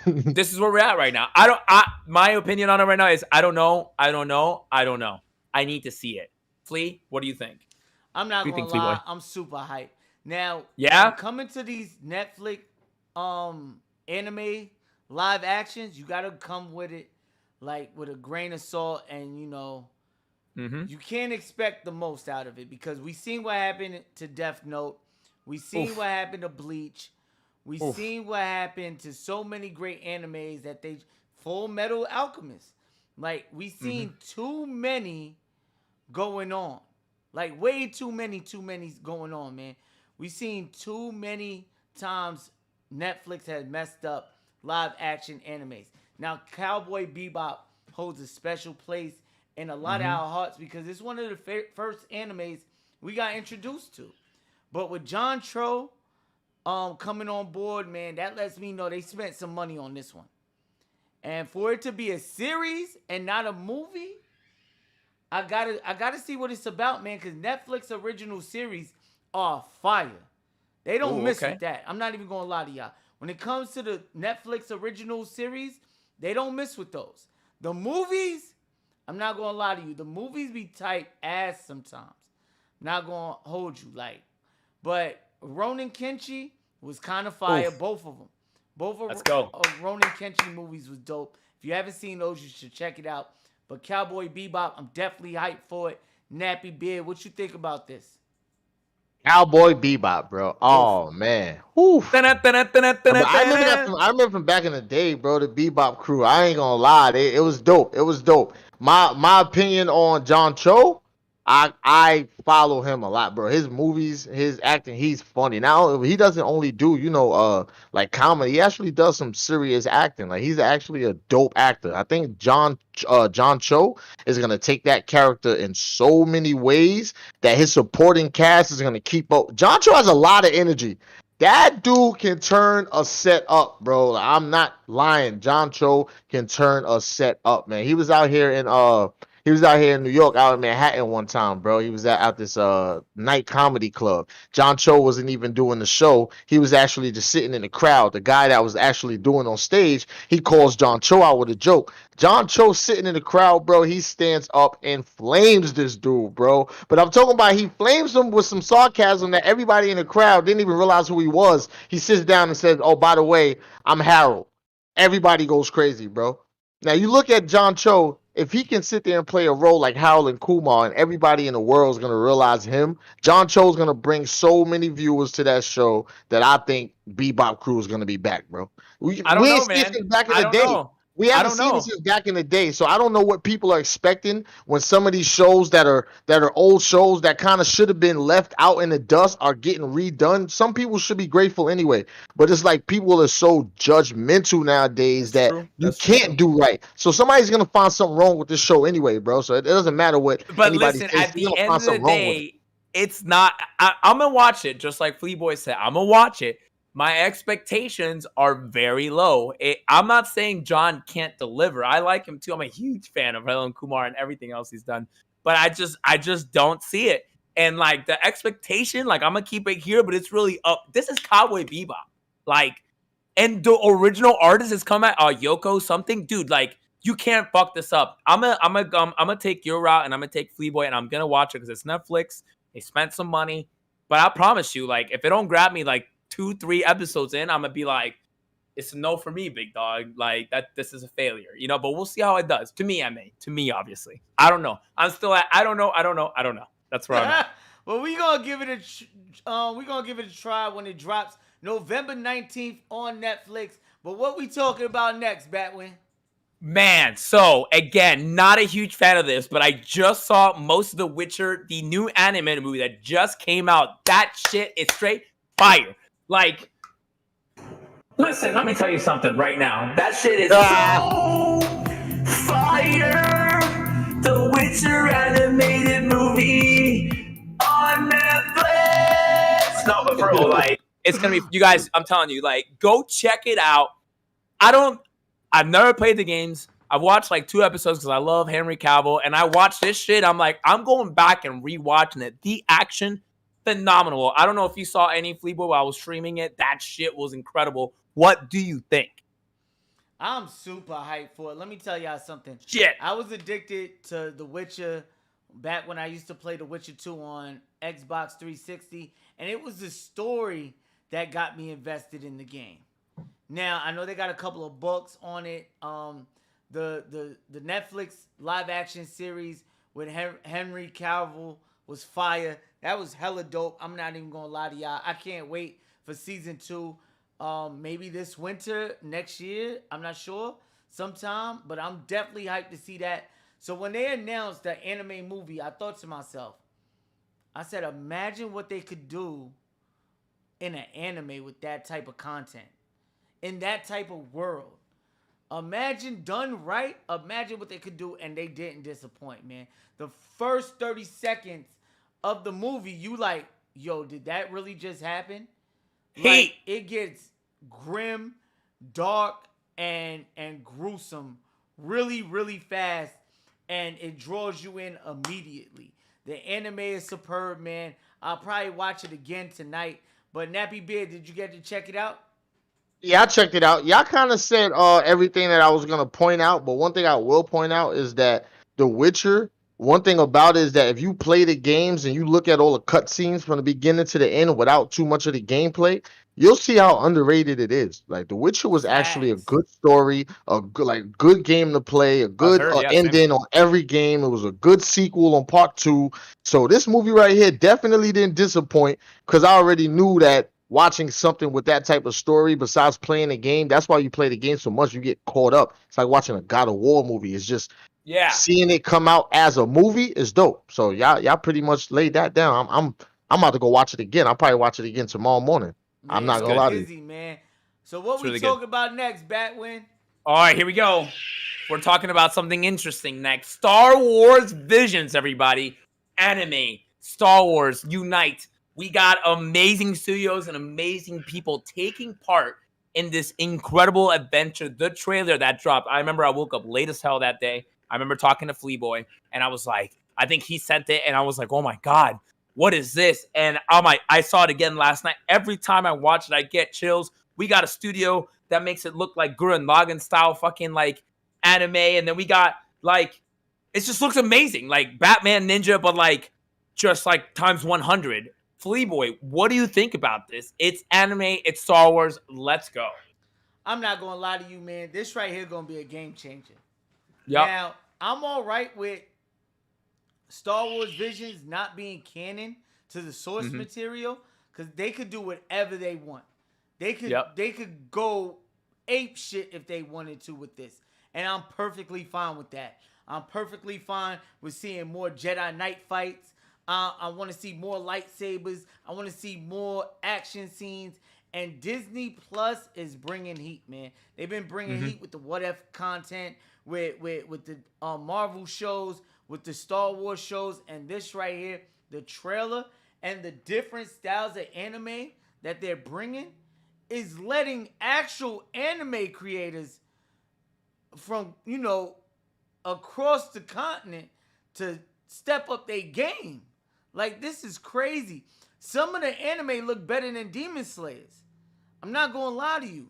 this is where we're at right now. My opinion on it right now is I don't know. I need to see it. Flea, what do you think? I'm not gonna lie, I'm super hyped. Now, coming to these Netflix anime live actions, you gotta come with it like with a grain of salt, and you can't expect the most out of it because we seen what happened to Death Note, we seen what happened to Bleach, we seen what happened to so many great animes that Full Metal Alchemist. Like we seen too many going on. Like way too many going on, man. We seen too many times Netflix has messed up live action animes. Now, Cowboy Bebop holds a special place in a lot of our hearts because it's one of the first animes we got introduced to. But with John Cho coming on board, man, that lets me know they spent some money on this one. And for it to be a series and not a movie, I gotta see what it's about, man, because Netflix original series are fire. They don't miss with that. I'm not even gonna lie to y'all. When it comes to the Netflix original series, they don't miss with those. The movies, I'm not gonna lie to you. The movies be tight ass sometimes. Not gonna hold you like. But Ronin Kenshi was kind of fire. Oof. Both of them. Both of Let's go. Ronin Kenshi movies was dope. If you haven't seen those, you should check it out. But Cowboy Bebop, I'm definitely hyped for it. Nappy Beard, what you think about this? Cowboy Bebop, bro. Oh man. Oof. I remember from back in the day, bro. The Bebop crew. I ain't gonna lie, it was dope. It was dope. My opinion on John Cho, I follow him a lot, bro. His movies, his acting, he's funny. Now he doesn't only do like comedy. He actually does some serious acting. Like he's actually a dope actor. I think John Cho is gonna take that character in so many ways that his supporting cast is gonna keep up. John Cho has a lot of energy. That dude can turn a set up, bro. I'm not lying. John Cho can turn a set up, man. He was out here in New York, out in Manhattan one time, bro. He was out this night comedy club. John Cho wasn't even doing the show. He was actually just sitting in the crowd. The guy that was actually doing on stage, he calls John Cho out with a joke. John Cho sitting in the crowd, bro. He stands up and flames this dude, bro. But I'm talking about he flames him with some sarcasm that everybody in the crowd didn't even realize who he was. He sits down and says, "Oh, by the way, I'm Harold." Everybody goes crazy, bro. Now you look at John Cho. If he can sit there and play a role like Harold and Kumar and everybody in the world is going to realize him, John Cho is going to bring so many viewers to that show that I think Bebop Crew is going to be back, bro. I don't know, ain't seen man. this back in I the don't day. know. We haven't seen this since back in the day, so I don't know what people are expecting when some of these shows that are old shows that kind of should have been left out in the dust are getting redone. Some people should be grateful anyway, but it's like people are so judgmental nowadays that you can't do right. So somebody's gonna find something wrong with this show anyway, bro. So it doesn't matter what But anybody listen, says. at the end of the day, it's not. I'm gonna watch it, just like Flea Boy said. I'm gonna watch it. My expectations are very low. I'm not saying John can't deliver. I like him too. I'm a huge fan of Helen Kumar and everything else he's done. But I just don't see it. And like the expectation, like I'm gonna keep it here, but it's really up. This is Cowboy Bebop. Like, and the original artist has come at Yoko something, dude. Like, you can't fuck this up. I'm gonna take your route and I'm gonna take Flea Boy and I'm gonna watch it because it's Netflix. They spent some money, but I promise you, like, if it don't grab me, like 2-3 episodes in, I'm gonna be like, it's a no for me, big dog. Like that, this is a failure, but we'll see how it does. To me, obviously. I don't know. I'm still at I don't know. That's where I'm at. Well, we're gonna give it a try when it drops November 19th on Netflix. But what we talking about next, Batwin? Man, so again, not a huge fan of this, but I just saw most of The Witcher, the new animated movie that just came out. That shit is straight fire. Like, listen, let me tell you something right now. That shit is so fire. The Witcher animated movie on Netflix. No, but for real, like, it's gonna be, you guys, I'm telling you, like, go check it out. I've never played the games. I've watched like 2 episodes because I love Henry Cavill, and I watched this shit. I'm like, I'm going back and rewatching it. The action, phenomenal. I don't know if you saw any Flea Boy while I was streaming it. That shit was incredible. What do you think? I'm super hyped for it. Let me tell y'all something. Shit. I was addicted to The Witcher back when I used to play The Witcher 2 on Xbox 360, and it was the story that got me invested in the game. Now, I know they got a couple of books on it. The Netflix live action series with Henry Cavill was fire. That was hella dope. I'm not even gonna lie to y'all. I can't wait for season 2. Maybe this winter, next year. I'm not sure. Sometime, but I'm definitely hyped to see that. So when they announced the anime movie, I thought to myself, I said, imagine what they could do in an anime with that type of content, in that type of world. Imagine done right. Imagine what they could do, and they didn't disappoint, man. The first 30 seconds of the movie, you like, yo, did that really just happen? Like, it gets grim, dark, and gruesome really, really fast, and it draws you in immediately. The anime is superb, man. I'll probably watch it again tonight. But Nappy Beard, did you get to check it out? Yeah, I checked it out. Y'all kind of said everything that I was gonna point out, but one thing I will point out is that The Witcher. One thing about it is that if you play the games and you look at all the cutscenes from the beginning to the end without too much of the gameplay, you'll see how underrated it is. Like The Witcher was actually a Facts. good story, a good game to play, a good heard, yeah, ending on every game. It was a good sequel on part 2. So this movie right here definitely didn't disappoint because I already knew that watching something with that type of story besides playing the game, that's why you play the game so much, you get caught up. It's like watching a God of War movie. It's just seeing it come out as a movie is dope. So y'all pretty much laid that down. I'm about to go watch it again. I'll probably watch it again tomorrow morning. Man, I'm not gonna it's lie to busy, you. man. So what It's we really talk about next, Batwin? All right, here we go. We're talking about something interesting next. Star Wars Visions, everybody. Anime. Star Wars Unite. We got amazing studios and amazing people taking part in this incredible adventure. The trailer that dropped. I remember I woke up late as hell that day. I remember talking to Fleaboy, and I was like, I think he sent it, and I was like, oh my God, what is this? And I saw it again last night. Every time I watch it, I get chills. We got a studio that makes it look like Gurren Lagann style fucking like anime, and then we got like, it just looks amazing. Like Batman Ninja, but like just like times 100. Fleaboy, what do you think about this? It's anime, it's Star Wars. Let's go. I'm not gonna lie to you, man. This right here gonna be a game changer. Yep. Now, I'm all right with Star Wars Visions not being canon to the source material because they could do whatever they want. They could go ape shit if they wanted to with this, and I'm perfectly fine with that. I'm perfectly fine with seeing more Jedi Knight fights. I want to see more lightsabers. I want to see more action scenes. And Disney Plus is bringing heat, man. They've been bringing heat with the What If content, with the Marvel shows, with the Star Wars shows, and this right here, the trailer and the different styles of anime that they're bringing is letting actual anime creators from, across the continent to step up their game. Like, this is crazy. Some of the anime look better than Demon Slayers. I'm not gonna lie to you.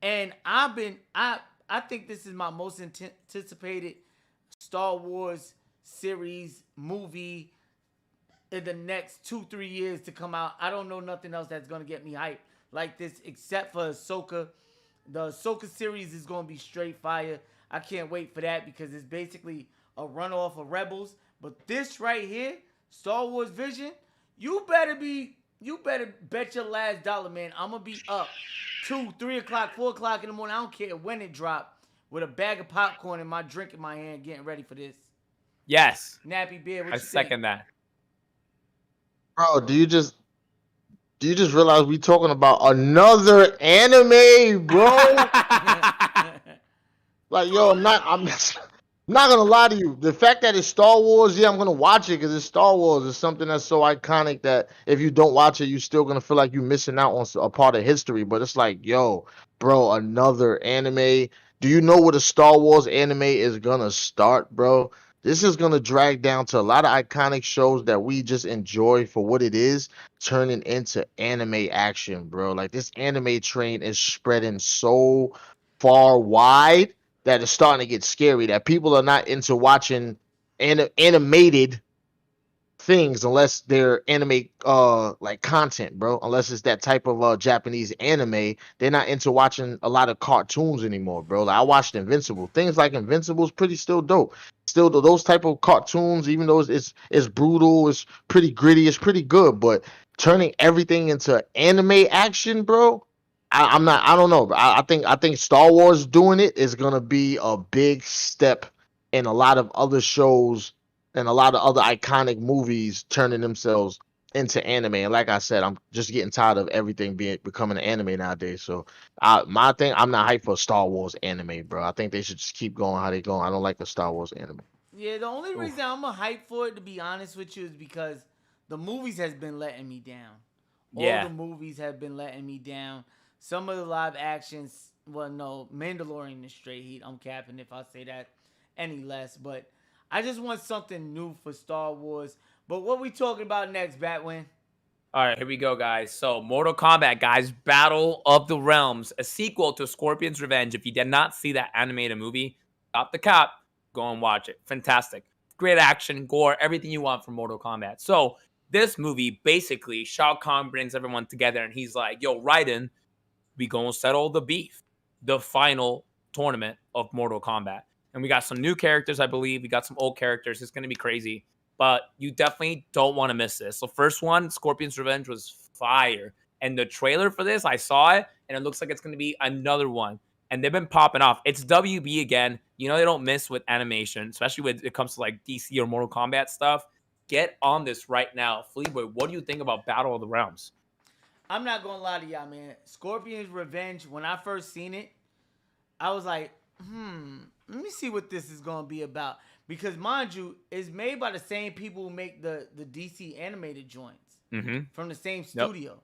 And I think this is my most anticipated Star Wars series movie in the next 2-3 years to come out. I don't know nothing else that's gonna get me hyped like this except for Ahsoka. The Ahsoka series is gonna be straight fire. I can't wait for that because it's basically a runoff of Rebels. But this right here, Star Wars Vision, you better bet your last dollar, man. I'm gonna be up 2, 3 o'clock, 4 o'clock in the morning. I don't care when it drop, with a bag of popcorn and my drink in my hand, getting ready for this. Yes. Nappy Beard, what I you second that. Bro, do you just realize we talking about another anime, bro? Like, yo, I'm not gonna lie to you. The fact that it's Star Wars, yeah, I'm gonna watch it because it's Star Wars. It's something that's so iconic that if you don't watch it, you're still gonna feel like you're missing out on a part of history. But it's like, yo, bro, another anime. Do you know where the Star Wars anime is gonna start, bro? This is gonna drag down to a lot of iconic shows that we just enjoy for what it is, turning into anime action, bro. Like, this anime train is spreading so far wide that it's starting to get scary, that people are not into watching animated things unless they're anime like content, bro. Unless it's that type of Japanese anime, they're not into watching a lot of cartoons anymore, bro. Like, I watched Invincible. Things like Invincible is pretty still dope. Still, those type of cartoons, even though it's brutal, it's pretty gritty, it's pretty good. But turning everything into anime action, bro, I don't know. I think Star Wars doing it is gonna be a big step in a lot of other shows and a lot of other iconic movies turning themselves into anime. And like I said, I'm just getting tired of everything becoming an anime nowadays. So my thing, I'm not hyped for a Star Wars anime, bro. I think they should just keep going how they going. I don't like a Star Wars anime. Yeah, the only reason I'm a hype for it, to be honest with you, is because the movies has been letting me down. All the movies have been letting me down. Some of the live actions, well, no, Mandalorian is straight heat. I'm capping if I say that any less. But I just want something new for Star Wars. But what we talking about next, Batwin? All right, here we go, guys. So, Mortal Kombat, guys, Battle of the Realms, a sequel to Scorpion's Revenge. If you did not see that animated movie, stop the cap, go and watch it. Fantastic. Great action, gore, everything you want from Mortal Kombat. So, this movie, basically, Shao Kahn brings everyone together, and he's like, yo, Raiden, we gonna settle the beef. The final tournament of Mortal Kombat. And we got some new characters, I believe. We got some old characters. It's going to be crazy. But you definitely don't want to miss this. So first one, Scorpion's Revenge, was fire. And the trailer for this, I saw it, and it looks like it's going to be another one. And they've been popping off. It's WB again. You know they don't miss with animation, especially when it comes to like DC or Mortal Kombat stuff. Get on this right now. Fleeboy, what do you think about Battle of the Realms? I'm not going to lie to y'all, man. Scorpion's Revenge, when I first seen it, I was like, let me see what this is going to be about. Because, mind you, it's made by the same people who make the DC animated joints. From the same studio. Yep.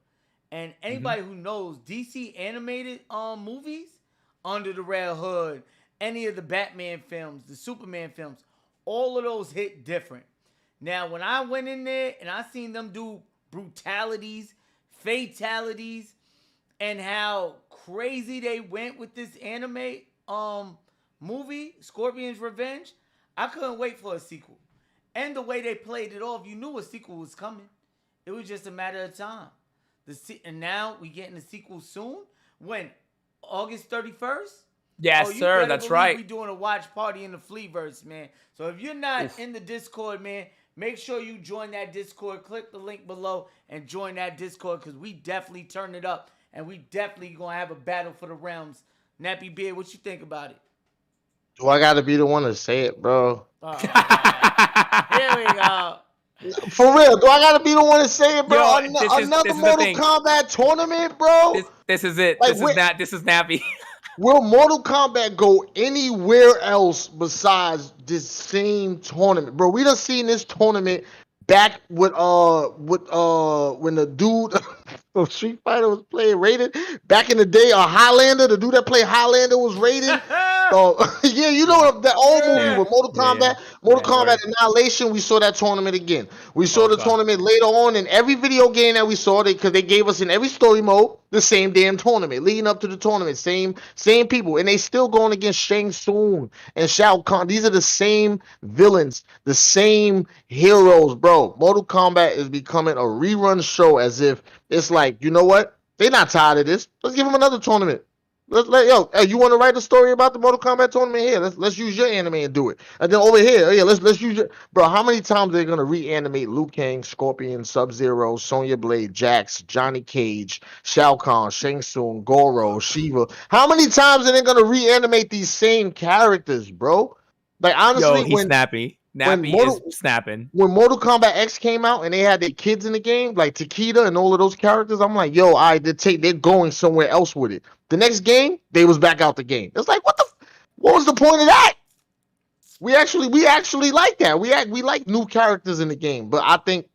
And anybody who knows DC animated movies, Under the Red Hood, any of the Batman films, the Superman films, all of those hit different. Now, when I went in there and I seen them do brutalities, fatalities, and how crazy they went with this anime movie, Scorpion's Revenge, I couldn't wait for a sequel. And the way they played it off, you knew a sequel was coming. It was just a matter of time. And now we getting a sequel soon. When? August 31st? Yes, sir. That's right. We doing a watch party in the Fleeverse, man. So if you're not in the Discord, man, make sure you join that Discord. Click the link below and join that Discord, because we definitely turn it up. And we definitely going to have a battle for the realms. Nappy Beard, what you think about it? Do I got to be the one to say it, bro? Oh, here we go. For real, do I got to be the one to say it, bro? Yo, Another Mortal Kombat tournament, bro? This is it. Like, this is Nappy. Will Mortal Kombat go anywhere else besides this same tournament, bro? We done seen this tournament back with when the dude from Street Fighter was playing rated back in the day. Highlander, the dude that played Highlander was rated. So yeah, you know that old movie with Mortal Kombat, Kombat Annihilation. We saw that tournament again. We saw the tournament later on in every video game that we saw, because they gave us in every story mode the same damn tournament leading up to the tournament. Same people, and they still going against Shang Tsung and Shao Kahn. These are the same villains, the same heroes, bro. Mortal Kombat is becoming a rerun show, as if it's like, you know what? They're not tired of this. Let's give them another tournament. Hey, you want to write a story about the Mortal Kombat tournament? Here, let's use your anime and do it. And then over here, let's use your, bro. How many times are they gonna reanimate Liu Kang, Scorpion, Sub-Zero, Sonya Blade, Jax, Johnny Cage, Shao Kahn, Shang Tsung, Goro, Shiva? How many times are they gonna reanimate these same characters, bro? Like, honestly, he's snappy. Nappy is snapping. When Mortal Kombat X came out and they had their kids in the game, like Takeda and all of those characters, I'm like, yo, they're going somewhere else with it. The next game, they was back out the game. It's like, what was the point of that? We actually like that. We like new characters in the game, but I think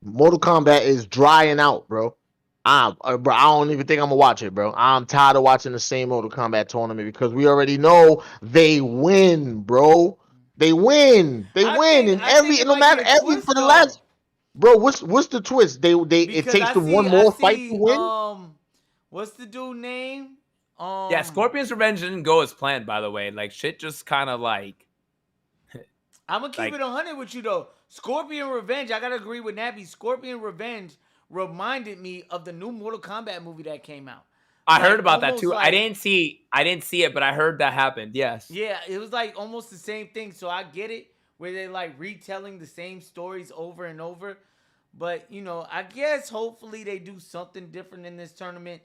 Mortal Kombat is drying out, bro. I don't even think I'm gonna watch it, bro. I'm tired of watching the same Mortal Kombat tournament, because we already know they win, bro. They win. And no matter every for the last, bro. What's the twist? It takes them one more fight to win. What's the dude name? Yeah, Scorpion's Revenge didn't go as planned, by the way. Like, shit just kind of like. I'm gonna keep it 100 with you though. Scorpion Revenge, I gotta agree with Nappy. Scorpion Revenge reminded me of the new Mortal Kombat movie that came out. I heard about that too. I didn't see it, but I heard that happened. Yes. Yeah, it was like almost the same thing. So I get it, where they're like retelling the same stories over and over. But I guess hopefully they do something different in this tournament.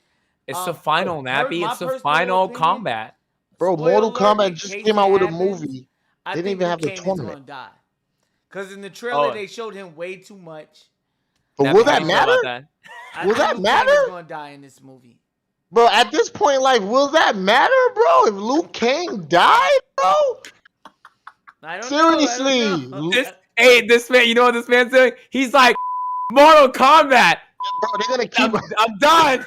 It's the final, Nappy. It's the final combat. Bro, Mortal Kombat just came out with a movie. They didn't even have the tournament. Because in the trailer, Oh. they showed him way too much. But will How that you feel about matter? that? Will that Luke matter? Cage is going to die in this movie. Bro, at this point, like, will that matter, bro? If Luke Kang died, bro? I don't Seriously. know. This man, you know what this man's doing? He's like, Mortal Kombat. Bro, they're gonna keep. I'm done.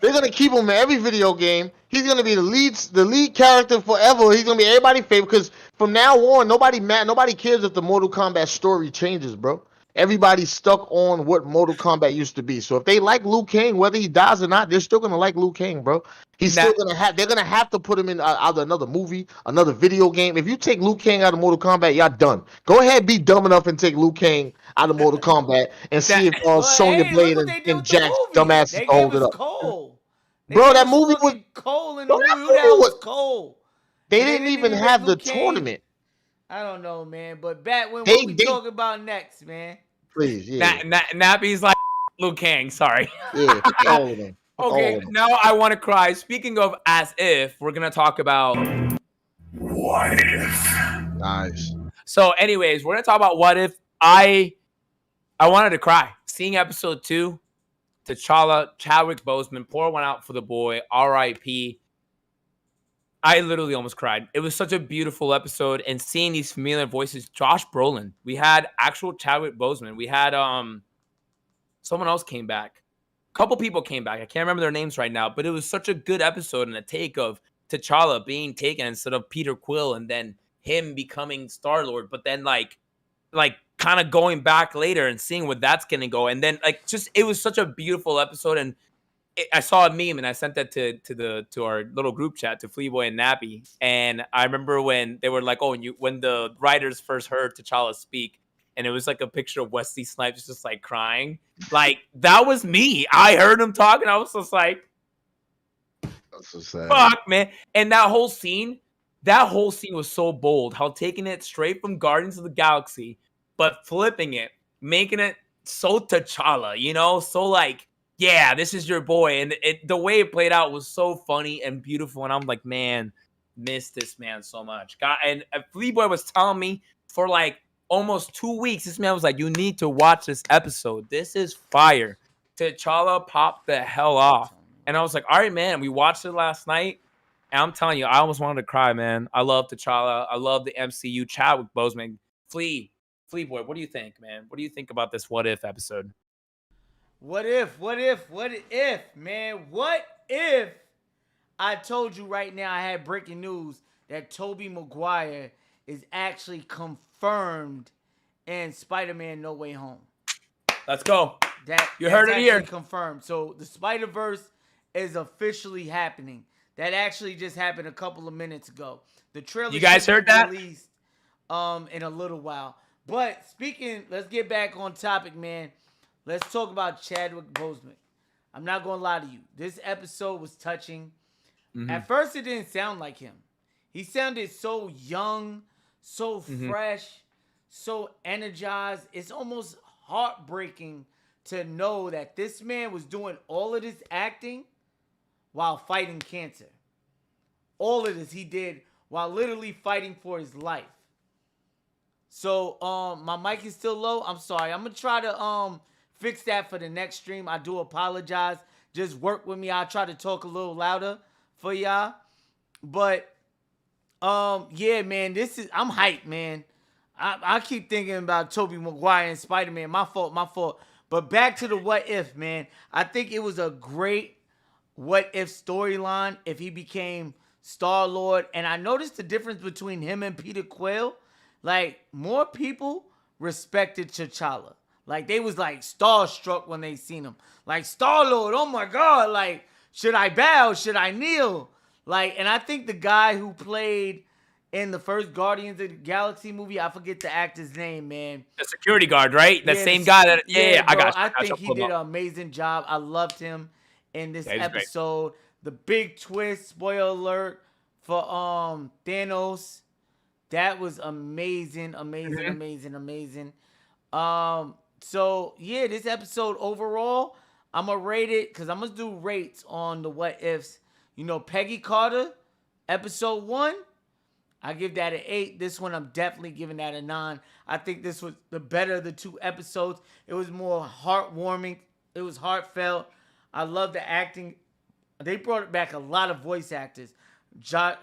They're gonna keep him in every video game. He's gonna be the lead character forever. He's gonna be everybody's favorite because from now on, nobody cares if the Mortal Kombat story changes, bro. Everybody's stuck on what Mortal Kombat used to be. So if they like Liu Kang, whether he dies or not, they're still gonna like Liu Kang, bro. He's still gonna have. They're gonna have to put him in either another movie, another video game. If you take Liu Kang out of Mortal Kombat, y'all done. Go ahead, be dumb enough and take Liu Kang out of Mortal Kombat and see if Sonya Blade and Jax dumbasses they can hold gave it us up. Cole. Bro, that movie was Cole in Bro, the that movie. That movie was was- Cole. They And didn't even make have the Liu Kang. tournament. I don't know, man. But back when They- what we they- talking about next, man? Please, yeah. Nappy's like Liu Kang. Sorry. Yeah, all of them. All Okay, of them. now I want to cry. Speaking of as if, we're gonna talk about. What if? Nice. So, anyways, we're gonna talk about what if I wanted to cry seeing episode 2. T'Challa, Chadwick Boseman, pour one out for the boy. R.I.P. I literally almost cried. It was such a beautiful episode, and seeing these familiar voices. Josh Brolin. We had actual Chadwick Boseman. We had someone else came back. A couple people came back. I can't remember their names right now, but it was such a good episode and a take of T'Challa being taken instead of Peter Quill, and then him becoming Star-Lord, but then like kind of going back later and seeing where that's gonna go, and then like just it was such a beautiful episode. And I saw a meme and I sent that to our little group chat to Fleeboy and Nappy, and I remember when they were like, oh, when the writers first heard T'Challa speak, and it was like a picture of Wesley Snipes just like crying, like that was me. I heard him talking, I was just like, That's so sad. fuck, man. And that whole scene was so bold. How taking it straight from Guardians of the Galaxy, but flipping it, making it so T'Challa, you know? So like, yeah, this is your boy. And the way it played out was so funny and beautiful. And I'm like, man, miss this man so much. God, and Fleeboy was telling me for like almost 2 weeks, this man was like, you need to watch this episode. This is fire. T'Challa popped the hell off. And I was like, all right, man. We watched it last night. And I'm telling you, I almost wanted to cry, man. I love T'Challa. I love the MCU. Chadwick Boseman. Fleeboy, what do you think, man? What do you think about this What If episode? What if, man? What if I told you right now I had breaking news that Tobey Maguire is actually confirmed in Spider-Man No Way Home? Let's go. You heard it that's here. actually confirmed. So the Spider-Verse is officially happening. That actually just happened a couple of minutes ago. The trailer You guys should heard be that? released in a little while. But let's get back on topic, man. Let's talk about Chadwick Boseman. I'm not going to lie to you. This episode was touching. Mm-hmm. At first, it didn't sound like him. He sounded so young, so fresh, so energized. It's almost heartbreaking to know that this man was doing all of this acting while fighting cancer. All of this he did while literally fighting for his life. So, my mic is still low. I'm sorry. I'm going to try to fix that for the next stream. I do apologize. Just work with me. I'll try to talk a little louder for y'all. But, yeah, man, I'm hyped, man. I keep thinking about Tobey Maguire and Spider-Man. My fault. But back to the what if, man. I think it was a great what if storyline if he became Star-Lord. And I noticed the difference between him and Peter Quill. Like, more people respected T'Challa. Like, they was, like, starstruck when they seen him. Like, Star-Lord, oh, my God. Like, should I bow? Should I kneel? Like, and I think the guy who played in the first Guardians of the Galaxy movie, I forget the actor's name, man. The security guard, right? The Yeah, same guy that... Yeah, I bro, got you. I think he did an amazing job. I loved him in this he's great. episode. The big twist, spoiler alert, for Thanos. That was amazing. So, yeah, this episode overall, I'm going to rate it because I'm going to do rates on the what ifs. You know, Peggy Carter, episode 1, I give that an 8. This one, I'm definitely giving that a 9. I think this was the better of the 2 episodes. It was more heartwarming. It was heartfelt. I love the acting. They brought back a lot of voice actors. Josh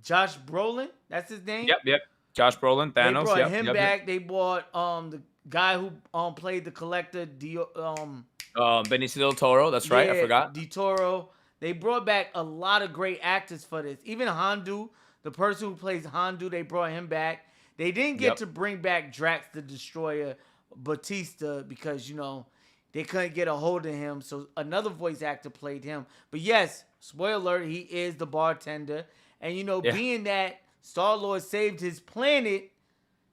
Brolin, that's his name. Yep. Josh Brolin, Thanos. They brought him back. Yep. They brought the guy who played the Collector, Benicio del Toro. That's right. I forgot. Di Toro. They brought back a lot of great actors for this. Even Hondu, the person who plays Hondu, they brought him back. They didn't get to bring back Drax the Destroyer, Batista, because, you know, they couldn't get a hold of him. So another voice actor played him. But yes, spoiler alert, he is the bartender. And, you know, being that Star-Lord saved his planet,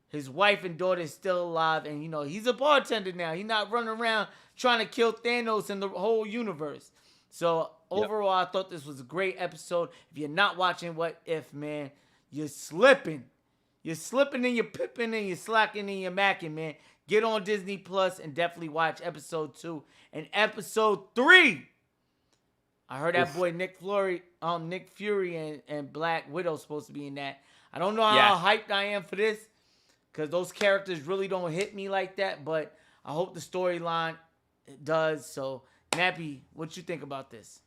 his wife and daughter is still alive. And, you know, he's a bartender now. He's not running around trying to kill Thanos and the whole universe. So overall, I thought this was a great episode. If you're not watching What If, man, you're slipping. You're slipping and you're pipping and you're slacking and you're macking, man. Get on Disney Plus and definitely watch episode 2 and episode 3. I heard that boy Nick Fury and Black Widow supposed to be in that. I don't know how hyped I am for this because those characters really don't hit me like that, but I hope the storyline does. So, Nappy, what you think about this?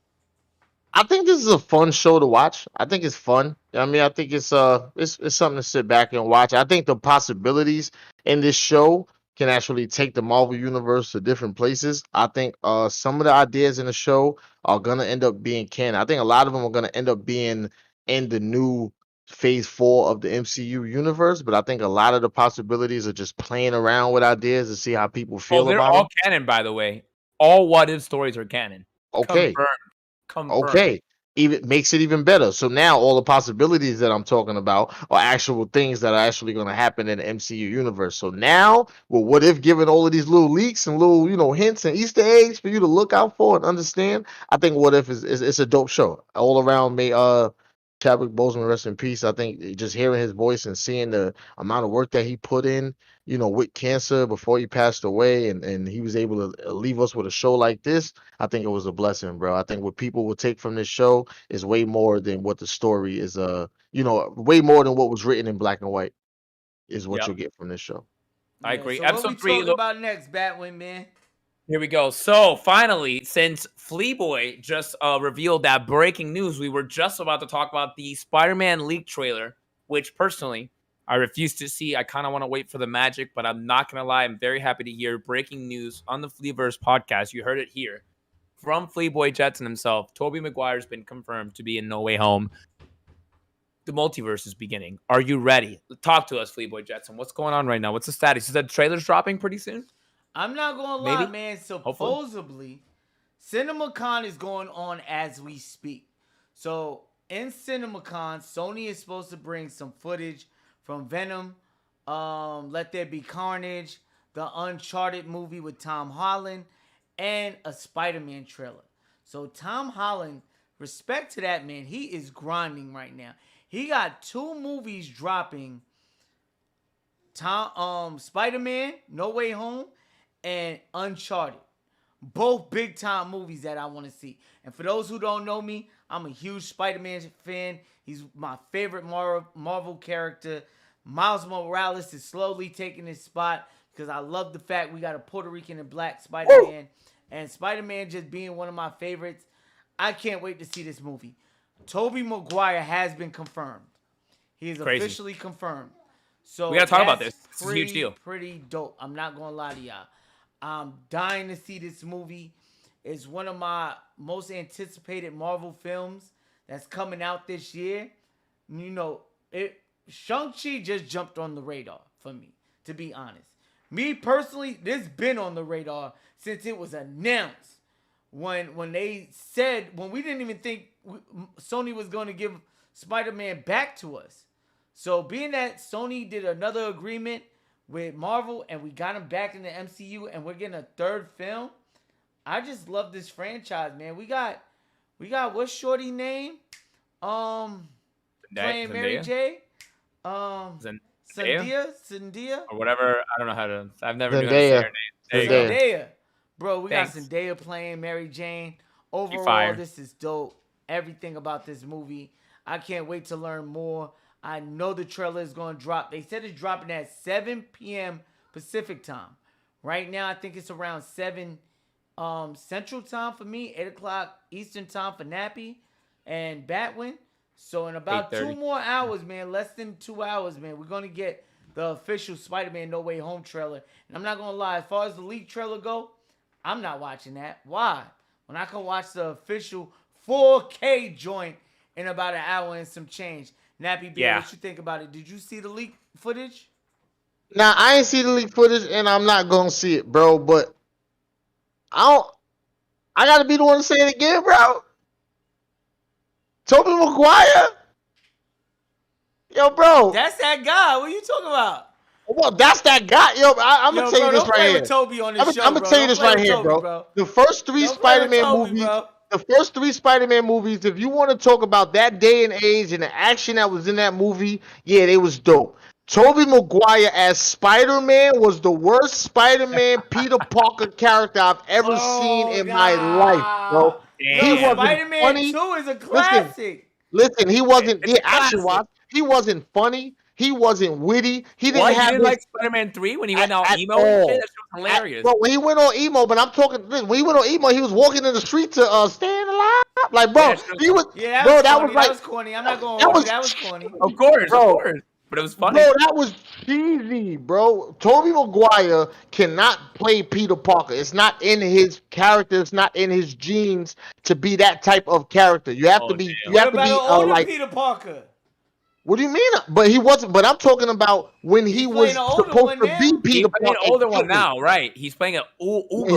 I think this is a fun show to watch. I think it's fun. I mean, I think it's something to sit back and watch. I think the possibilities in this show can actually take the Marvel universe to different places. I think some of the ideas in the show are gonna end up being canon. I think a lot of them are gonna end up being in the new Phase 4 of the MCU universe. But I think a lot of the possibilities are just playing around with ideas to see how people feel they're about all them. canon, by the way. All What If stories are canon. Okay. Confirmed. Okay. Even makes it even better. So now all the possibilities that I'm talking about are actual things that are actually going to happen in the MCU universe. So now, well, what if given all of these little leaks and little, you know, hints and Easter eggs for you to look out for and understand? I think What If is it's a dope show all around. Chadwick Boseman, rest in peace. I think just hearing his voice and seeing the amount of work that he put in, you know, with cancer before he passed away, and he was able to leave us with a show like this. I think it was a blessing, bro. I think what people will take from this show is way more than what the story is. Way more than what was written in black and white is what you'll get from this show. I agree. So Episode what we 3. talking about next, Batwing, man? Here we go. So finally, since Fleeboy just revealed that breaking news, we were just about to talk about the Spider-Man leak trailer, which personally I refuse to see. I kind of want to wait for the magic, but I'm not going to lie. I'm very happy to hear breaking news on the Fleeverse podcast. You heard it here from Fleeboy Jetson himself. Tobey Maguire's been confirmed to be in No Way Home. The multiverse is beginning. Are you ready? Talk to us, Fleeboy Jetson. What's going on right now? What's the status? Is that trailer's dropping pretty soon? I'm not gonna lie, man. Supposedly, CinemaCon is going on as we speak. So in CinemaCon, Sony is supposed to bring some footage from Venom, Let There Be Carnage, the Uncharted movie with Tom Holland, and a Spider-Man trailer. So Tom Holland, respect to that man, he is grinding right now. He got 2 movies dropping. Spider-Man, No Way Home, and Uncharted. Both big time movies that I want to see. And for those who don't know me, I'm a huge Spider-Man fan. He's my favorite Marvel character. Miles Morales is slowly taking his spot because I love the fact we got a Puerto Rican and black Spider-Man. And Spider-Man just being one of my favorites. I can't wait to see this movie. Tobey Maguire has been confirmed. He is officially confirmed. So we got to talk about this. It's a huge deal. Pretty dope. I'm not going to lie to y'all. I'm dying to see this movie. It's one of my most anticipated Marvel films that's coming out this year. You know, Shang-Chi just jumped on the radar for me, to be honest. Me personally, this been on the radar since it was announced. When we didn't even think Sony was going to give Spider-Man back to us. So being that Sony did another agreement with Marvel and we got him back in the MCU and we're getting a 3rd film, I just love this franchise, man. We got what's shorty name? Playing Mary J. Zendaya or whatever. I don't know how to. I've never knew how to say her name. Zendaya. Bro, we got Zendaya playing Mary Jane. Overall, this is dope. Everything about this movie. I can't wait to learn more. I know the trailer is going to drop. They said it's dropping at 7 p.m. Pacific time. Right now, I think it's around 7 Central time for me, 8 o'clock Eastern time for Nappy and Batwin. So in about 2 more hours, man, less than 2 hours, man, we're going to get the official Spider-Man No Way Home trailer. And I'm not going to lie, as far as the leaked trailer go, I'm not watching that. Why? When I can watch the official 4K joint in about an hour and some change. Nappy B, what you think about it? Did you see the leaked footage? Nah, I ain't see the leaked footage, and I'm not gonna see it, bro. But I gotta be the one to say it again, bro. Tobey Maguire, yo, bro. That's that guy. What are you talking about? Well, that's that guy, yo. I'm gonna tell you this right here. Toby on this show, I'm gonna tell you this right here, bro. The first 3 Spider-Man movies. The first 3 Spider-Man movies, if you want to talk about that day and age and the action that was in that movie, yeah, they was dope. Tobey Maguire as Spider-Man was the worst Spider-Man Peter Parker character I've ever seen in my life, bro. He wasn't Spider-Man funny. 2 is a classic. Listen, he wasn't. He wasn't funny. He wasn't witty. He didn't have. You didn't like Spider-Man 3 when he went all emo and shit? That was hilarious. Bro, when he went all emo, but I'm talking. When he went all emo, he was walking in the street to stand alive. Like, bro, he was. Yeah, bro, that was corny. I'm not going to lie. That was corny. Of course. But it was funny. Bro, that was cheesy, bro. Tobey Maguire cannot play Peter Parker. It's not in his character. It's not in his genes to be that type of character. You have to be. You have to be like Peter Parker. What do you mean? But he wasn't. But I'm talking about when he was supposed to be Peter Parker. He's playing an older one now, right? He's playing an older one.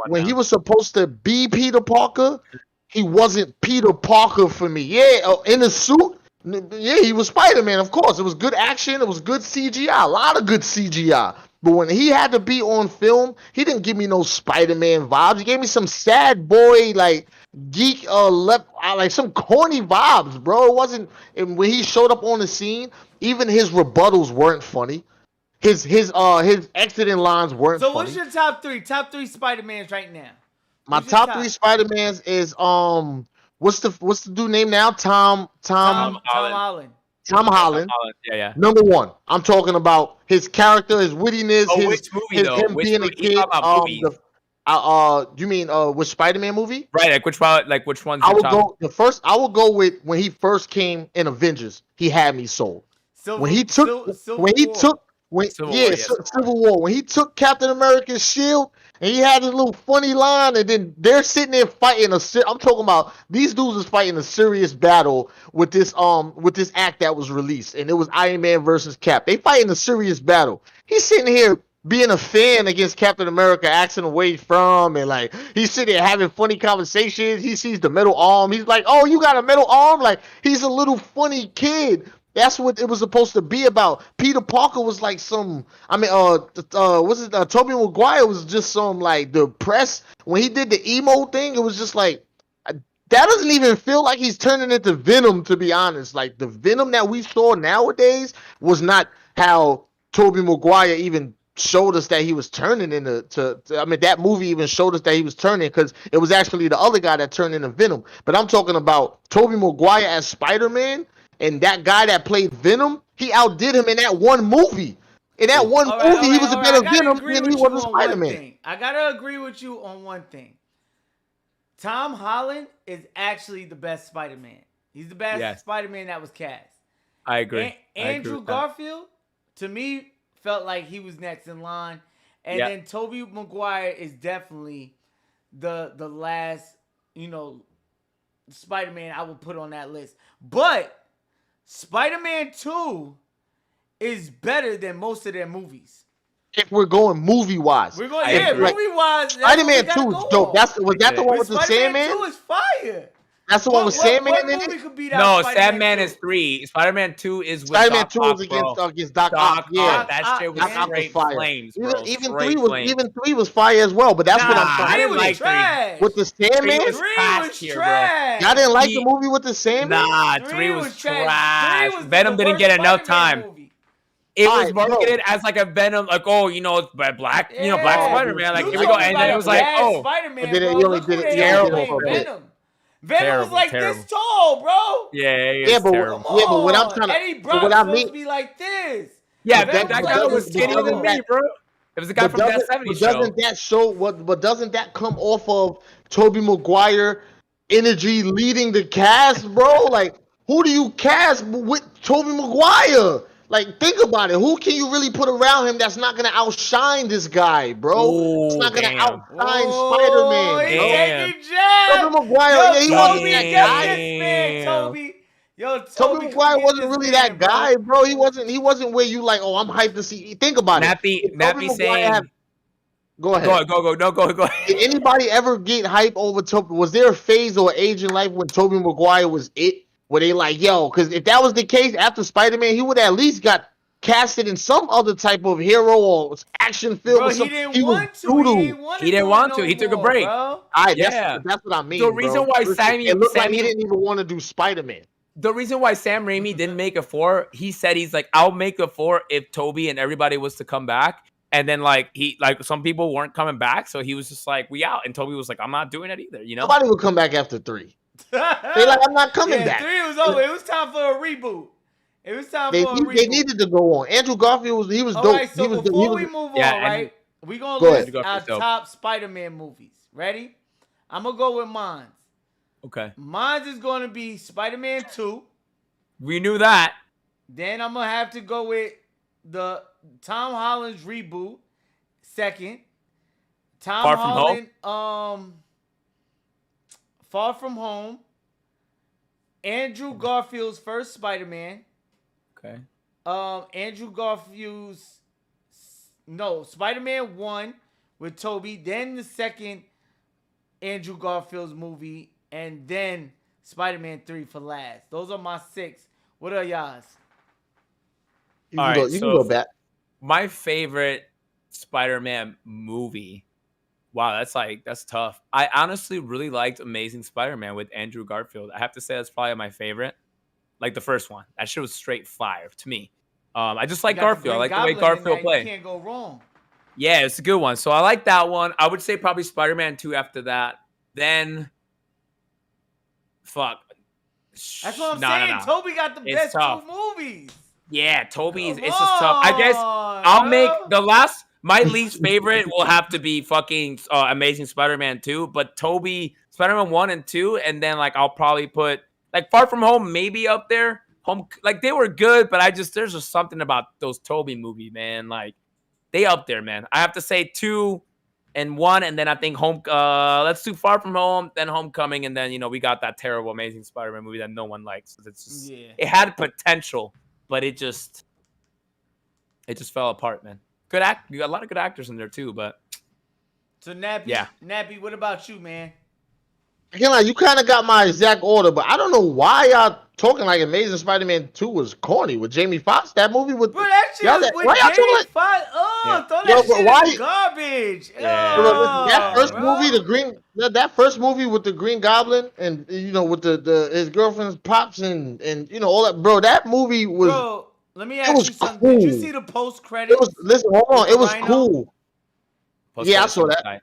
When he was supposed to be Peter Parker, he wasn't Peter Parker for me. Yeah, in the suit. Yeah, he was Spider-Man, of course. It was good action. It was good CGI. A lot of good CGI. But when he had to be on film, he didn't give me no Spider-Man vibes. He gave me some sad boy, like, geek, like some corny vibes, bro. It wasn't. And when he showed up on the scene, even his rebuttals weren't funny. His exiting lines weren't funny. So what's your top 3? Top 3 Spider-Mans right now? My top 3 Spider-Mans is what's the dude name now? Tom Holland. Tom Holland. Yeah. Number 1. I'm talking about his character, his wittiness, which movie though? Him being a kid. You mean which Spider-Man movie? Right, which one's I will go with when he first came in Avengers. He had me sold. Civil War. When he took Captain America's shield and he had his little funny line, and then they're sitting there fighting I'm talking about these dudes is fighting a serious battle with this act that was released, and it was Iron Man versus Cap. They fighting a serious battle. He's sitting here being a fan against Captain America, acting away from, and like he's sitting there having funny conversations. He sees the metal arm. He's like, "Oh, you got a metal arm?" Like he's a little funny kid. That's what it was supposed to be about. Peter Parker was like Tobey Maguire was just some like depressed. When he did the emo thing, it was just like that doesn't even feel like he's turning into Venom, to be honest. Like the Venom that we saw nowadays was not how Tobey Maguire even showed us that he was turning into that movie even showed us that he was turning, because it was actually the other guy that turned into Venom. But I'm talking about Tobey Maguire as Spider-Man. And that guy that played Venom, he outdid him in that one movie. In that one movie, he was a better Venom than he was a Spider-Man. I gotta agree with you on one thing. Tom Holland is actually the best Spider-Man. He's the best Spider-Man that was cast. I agree. Andrew Garfield, to me, felt like he was next in line. And then Tobey Maguire is definitely the last, Spider-Man I would put on that list. But Spider-Man 2 is better than most of their movies. If we're going movie-wise. Movie-wise. Spider-Man 2 is dope. Was that the one with the Sandman? Spider-Man 2 is fire. That's the one with Sandman in it? No, Sandman is 3. Spider-Man 2 is with Spider-Man 2 is against Doc Ock. Yeah, that shit was straight flames, bro. Even 3 was fire as well, but that's what I'm saying. I didn't like 3. With the Sandman? 3 was trash. Y'all didn't like the movie with the Sandman? Nah, 3 was trash. Venom didn't get enough time. It was marketed as like a Venom, like, it's black, Black Spider-Man. Like, here we go. And then it was like, Spider-Man, Venom. Venom was like this tall, bro. Yeah, but terrible. but what I'm trying to, Eddie but Brock's what I supposed mean, to be like this. Yeah, Venom that was guy like was this skinnier than tall. me, bro. It was the guy from that 70s show. Doesn't that show but doesn't that come off of Tobey Maguire energy leading the cast, bro? Like, who do you cast with Tobey Maguire? Like, think about it. Who can you really put around him that's not gonna outshine this guy, bro? It's Oh, not gonna damn. outshine Spider-Man, He's bro. taking jabs. Tobey Maguire, Yo, yeah, he Toby, wasn't that get guy. this man, Toby. Yo, Tobey Toby, Maguire come get wasn't this really man, that guy, bro. He wasn't where you like, oh, I'm hyped to see. Think about it. If Tobey Nappy saying. Go ahead. Go. No, go ahead. Did anybody ever get hype over Tobey? Was there a phase or age in life when Tobey Maguire was it? Where they like, yo, because if that was the case after Spider-Man, he would at least got casted in some other type of hero or action film. Bro, or he something. didn't want to. He didn't want to. He took a break. Bro. That's what I mean. The reason why it looked like he didn't even want to do Spider-Man. The reason why Sam Raimi didn't make a 4, he said he's like, I'll make a 4 if Toby and everybody was to come back. And then some people weren't coming back, so he was just like, we out. And Toby was like, I'm not doing it either, you know? Nobody would come back after 3. They like, I'm not coming back. 3 was over. It was time for a reboot. They needed to go on. Andrew Garfield was dope. Right, so before we move on, right? We're going to list our top Spider-Man movies. Ready? I'm going to go with mine. Okay. Mine is going to be Spider-Man 2. We knew that. Then I'm going to have to go with the Tom Holland's reboot. Second. Far From Home. Andrew Garfield's first Spider-Man. Okay. Spider-Man 1 with Toby. Then the second Andrew Garfield's movie. And then Spider-Man 3 for last. Those are my 6. What are y'all's? You can go back. My favorite Spider-Man movie. Wow, that's tough. I honestly really liked Amazing Spider-Man with Andrew Garfield. I have to say that's probably my favorite. Like the first one. That shit was straight fire to me. I just like Garfield. I like the way Garfield played. You can't go wrong. Yeah, it's a good one. So I like that one. I would say probably Spider-Man 2 after that. Then fuck. That's what I'm saying. No. Toby got the best 2 movies. Yeah, Toby's. It's just tough. I guess I'll make the last. My least favorite will have to be fucking Amazing Spider-Man 2. But Toby, Spider-Man 1 and 2, and then I'll probably put Far From Home maybe up there. They were good, but there's just something about those Toby movies, man. They up there, man. I have to say 2 and 1, and then I think let's do Far From Home, then Homecoming, and then we got that terrible Amazing Spider-Man movie that no one likes. It's just it had potential, but it just fell apart, man. Good you got a lot of good actors in there too, but so Nappy, what about you, man? Again, you kind of got my exact order, but I don't know why y'all talking like Amazing Spider-Man 2 was corny with Jamie Foxx. That movie with that shit was with Jamie Foxx. That shit is garbage. Yeah. That first movie with the Green Goblin and with the his girlfriend's pops and all that, bro. That movie was. Bro, let me ask you something. Cool. Did you see the post credits? Listen, hold on. It was cool. Yeah, I saw that.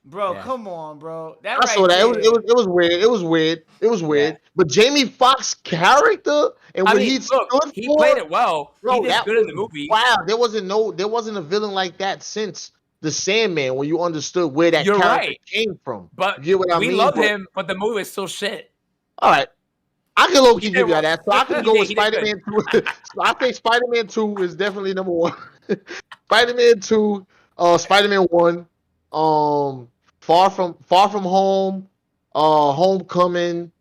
Bro, come on, bro. I saw that. It was weird. It was weird. But Jamie Foxx's character and he played it well. Bro, he did good in the movie. Wow, there wasn't a villain like that since the Sandman when you understood where that character came from. But we love him, but the movie is still shit. All right. I can low-key give you that. So I can go with Spider-Man 2. So I think Spider-Man 2 is definitely number 1. Spider-Man 2, Spider-Man 1, Far From Home, Homecoming,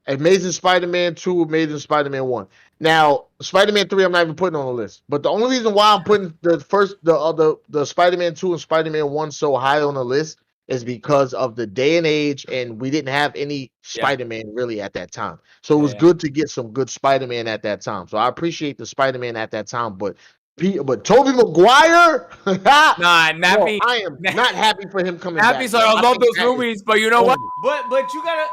Amazing Spider-Man 2, Amazing Spider-Man 1. Now, Spider-Man 3 I'm not even putting on the list. But the only reason why I'm putting the Spider-Man 2 and Spider-Man 1 so high on the list is because of the day and age, and we didn't have any Spider-Man really at that time. So it was good to get some good Spider-Man at that time. So I appreciate the Spider-Man at that time, but Tobey Maguire? Nappy. I am not happy for him coming back. Nappy's like, I love those movies, but you know what? But you gotta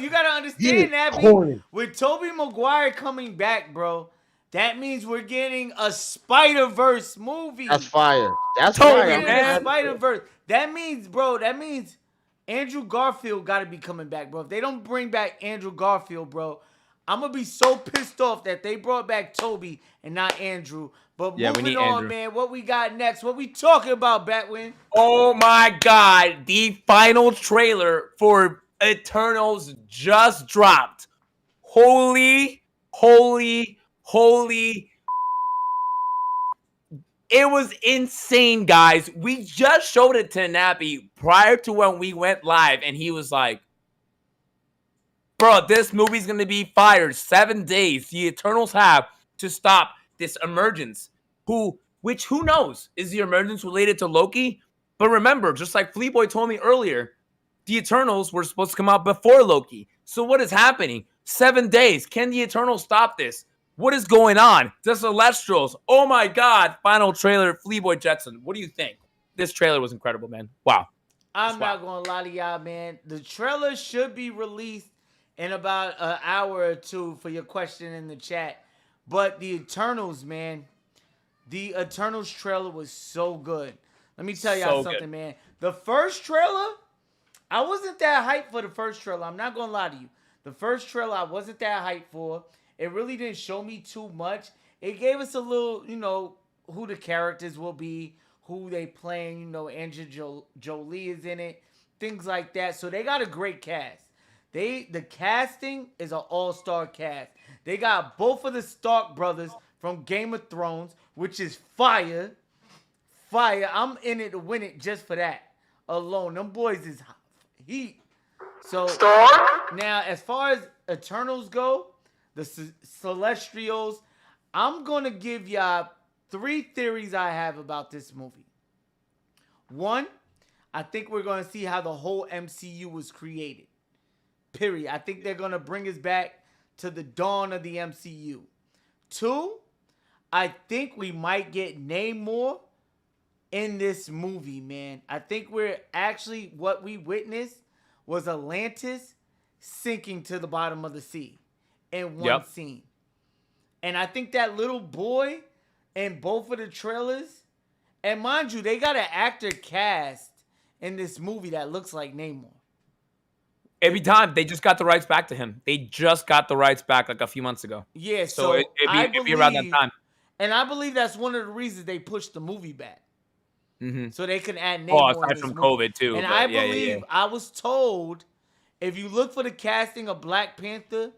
you gotta understand, Nappy. With Tobey Maguire coming back, bro, that means we're getting a Spider-Verse movie. That's fire. That's fire. Spider-Verse. That means Andrew Garfield got to be coming back, bro. If they don't bring back Andrew Garfield, bro, I'm going to be so pissed off that they brought back Toby and not Andrew. But Yeah, we moving need on, Andrew. man, what we got next? What we talking about, Batwin? Oh my God, the final trailer for Eternals just dropped. Holy. It was insane, guys. We just showed it to Nappy prior to when we went live, and he was like, bro, this movie's going to be fired 7 days. The Eternals have to stop this emergence. Who knows? Is the emergence related to Loki? But remember, just like Fleeboy told me earlier, the Eternals were supposed to come out before Loki. So what is happening? 7 days. Can the Eternals stop this? What is going on? The Celestials. Oh my God. Final trailer, Fleeboy Jetson. What do you think? This trailer was incredible, man. Wow. I'm not going to lie to y'all, man. The trailer should be released in about an hour or two for your question in the chat. But the Eternals, man, the Eternals trailer was so good. Let me tell y'all something, man. The first trailer, I wasn't that hyped for the first trailer. I'm not going to lie to you. The first trailer, I wasn't that hyped for. It really didn't show me too much. It gave us a little, who the characters will be, who they playing. Angelina Jolie is in it, things like that. So they got a great cast. The casting is an all-star cast. They got both of the Stark brothers from Game of Thrones, which is fire. Fire. I'm in it to win it just for that alone. Them boys is heat. So now, as far as Eternals go, the Celestials, I'm going to give y'all 3 theories I have about this movie. 1, I think we're going to see how the whole MCU was created. Period. I think they're going to bring us back to the dawn of the MCU. 2, I think we might get Namor in this movie, man. I think what we witnessed was Atlantis sinking to the bottom of the sea in one scene. And I think that little boy in both of the trailers, and mind you, they got an actor cast in this movie that looks like Namor. Every time they just got the rights back to him. They just got the rights back like a few months ago. Yeah, so it'd be around that time. And I believe that's one of the reasons they pushed the movie back. Mm-hmm. So they can add Namor aside from COVID too. And I believe I was told if you look for the casting of Black Panther,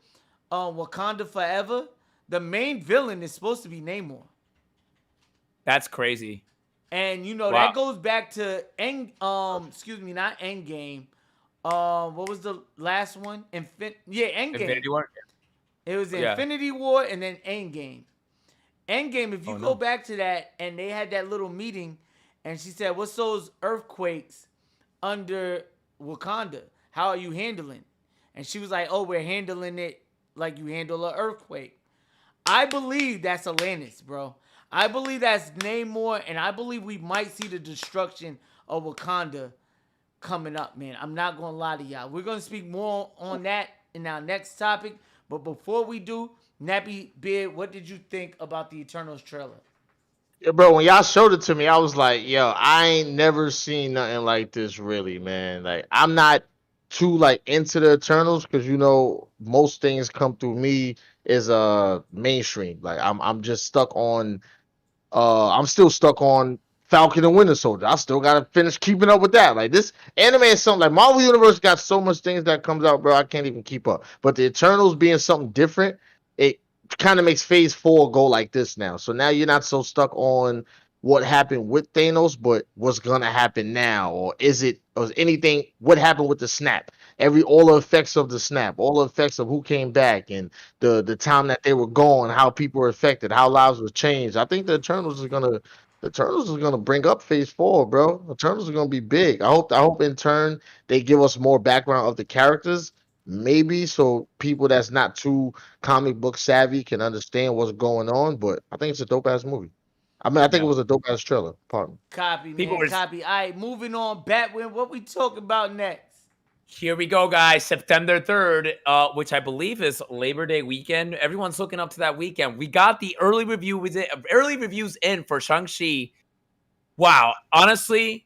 Wakanda Forever, the main villain is supposed to be Namor. That's crazy. And that goes back to not Endgame. What was the last one? Endgame. Infinity War. It was Infinity War and then Endgame. Endgame, if you go back to that, and they had that little meeting, and she said, "What's those earthquakes under Wakanda? How are you handling?" And she was like, "Oh, we're handling it like you handle an earthquake." I believe that's Atlantis, bro. I believe that's Namor, and I believe we might see the destruction of Wakanda coming up, man. I'm not going to lie to y'all. We're going to speak more on that in our next topic. But before we do, Nappy Beard, what did you think about the Eternals trailer? Yeah, bro, when y'all showed it to me, I was like, yo, I ain't never seen nothing like this, really, man. Like, I'm not too, into the Eternals because, most things come through me is mainstream. Like, I'm just stuck on, I'm still stuck on Falcon and Winter Soldier. I still gotta finish keeping up with that. Like, this anime is something like Marvel Universe got so much things that comes out, bro. I can't even keep up. But the Eternals being something different, it kind of makes Phase 4 go like this now. So now you're not so stuck on what happened with Thanos, but what's gonna happen now, or anything? What happened with the snap? All the effects of the snap, all the effects of who came back, and the time that they were gone, how people were affected, how lives were changed. I think the Eternals is gonna bring up Phase 4, bro. Eternals are gonna be big. I hope in turn they give us more background of the characters, maybe so people that's not too comic book savvy can understand what's going on. But I think it's a dope ass movie. I think it was a dope ass trailer. Pardon. Copy, man. Copy. All right, moving on. Batwin, what we talking about next? Here we go, guys. September 3rd, which I believe is Labor Day weekend. Everyone's looking up to that weekend. We got the early reviews in for Shang-Chi. Wow. Honestly,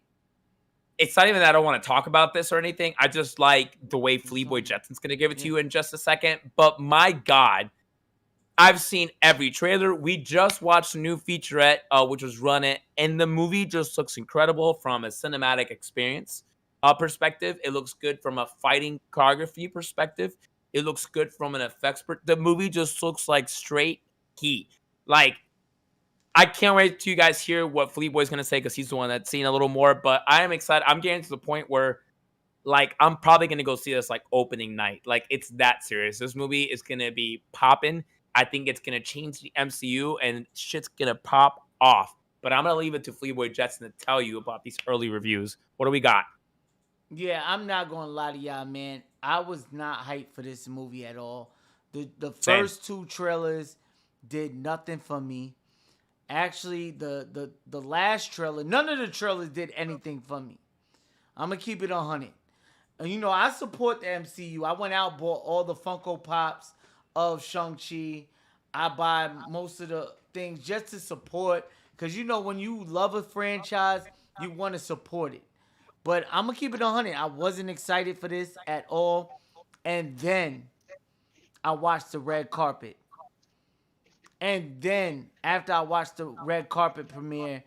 it's not even that I don't want to talk about this or anything. I just like the way Fleaboy Jetson's going to give it to you in just a second. But my God, I've seen every trailer. We just watched a new featurette, which was Run It, and the movie just looks incredible from a cinematic experience perspective. It looks good from a fighting choreography perspective. It looks good from an effects. The movie just looks like straight heat. Like, I can't wait till you guys hear what Fleaboy's going to say because he's the one that's seen a little more. But I am excited. I'm getting to the point where, like, I'm probably going to go see this, like, opening night. Like, it's that serious. This movie is going to be popping. I think it's going to change the MCU, and shit's going to pop off. But I'm going to leave it to Fleaboy Jetson to tell you about these early reviews. What do we got? Yeah, I'm not going to lie to y'all, man. I was not hyped for this movie at all. The first two trailers did nothing for me. Actually, the last trailer, none of the trailers did anything for me. I'm going to keep it 100. You know, I support the MCU. I went out, bought all the Funko Pops of Shang-Chi. I buy most of the things just to support. Because, you know, when you love a franchise, you want to support it. But I'm going to keep it 100. I wasn't excited for this at all. And then I watched the red carpet. And then, after I watched the red carpet premiere,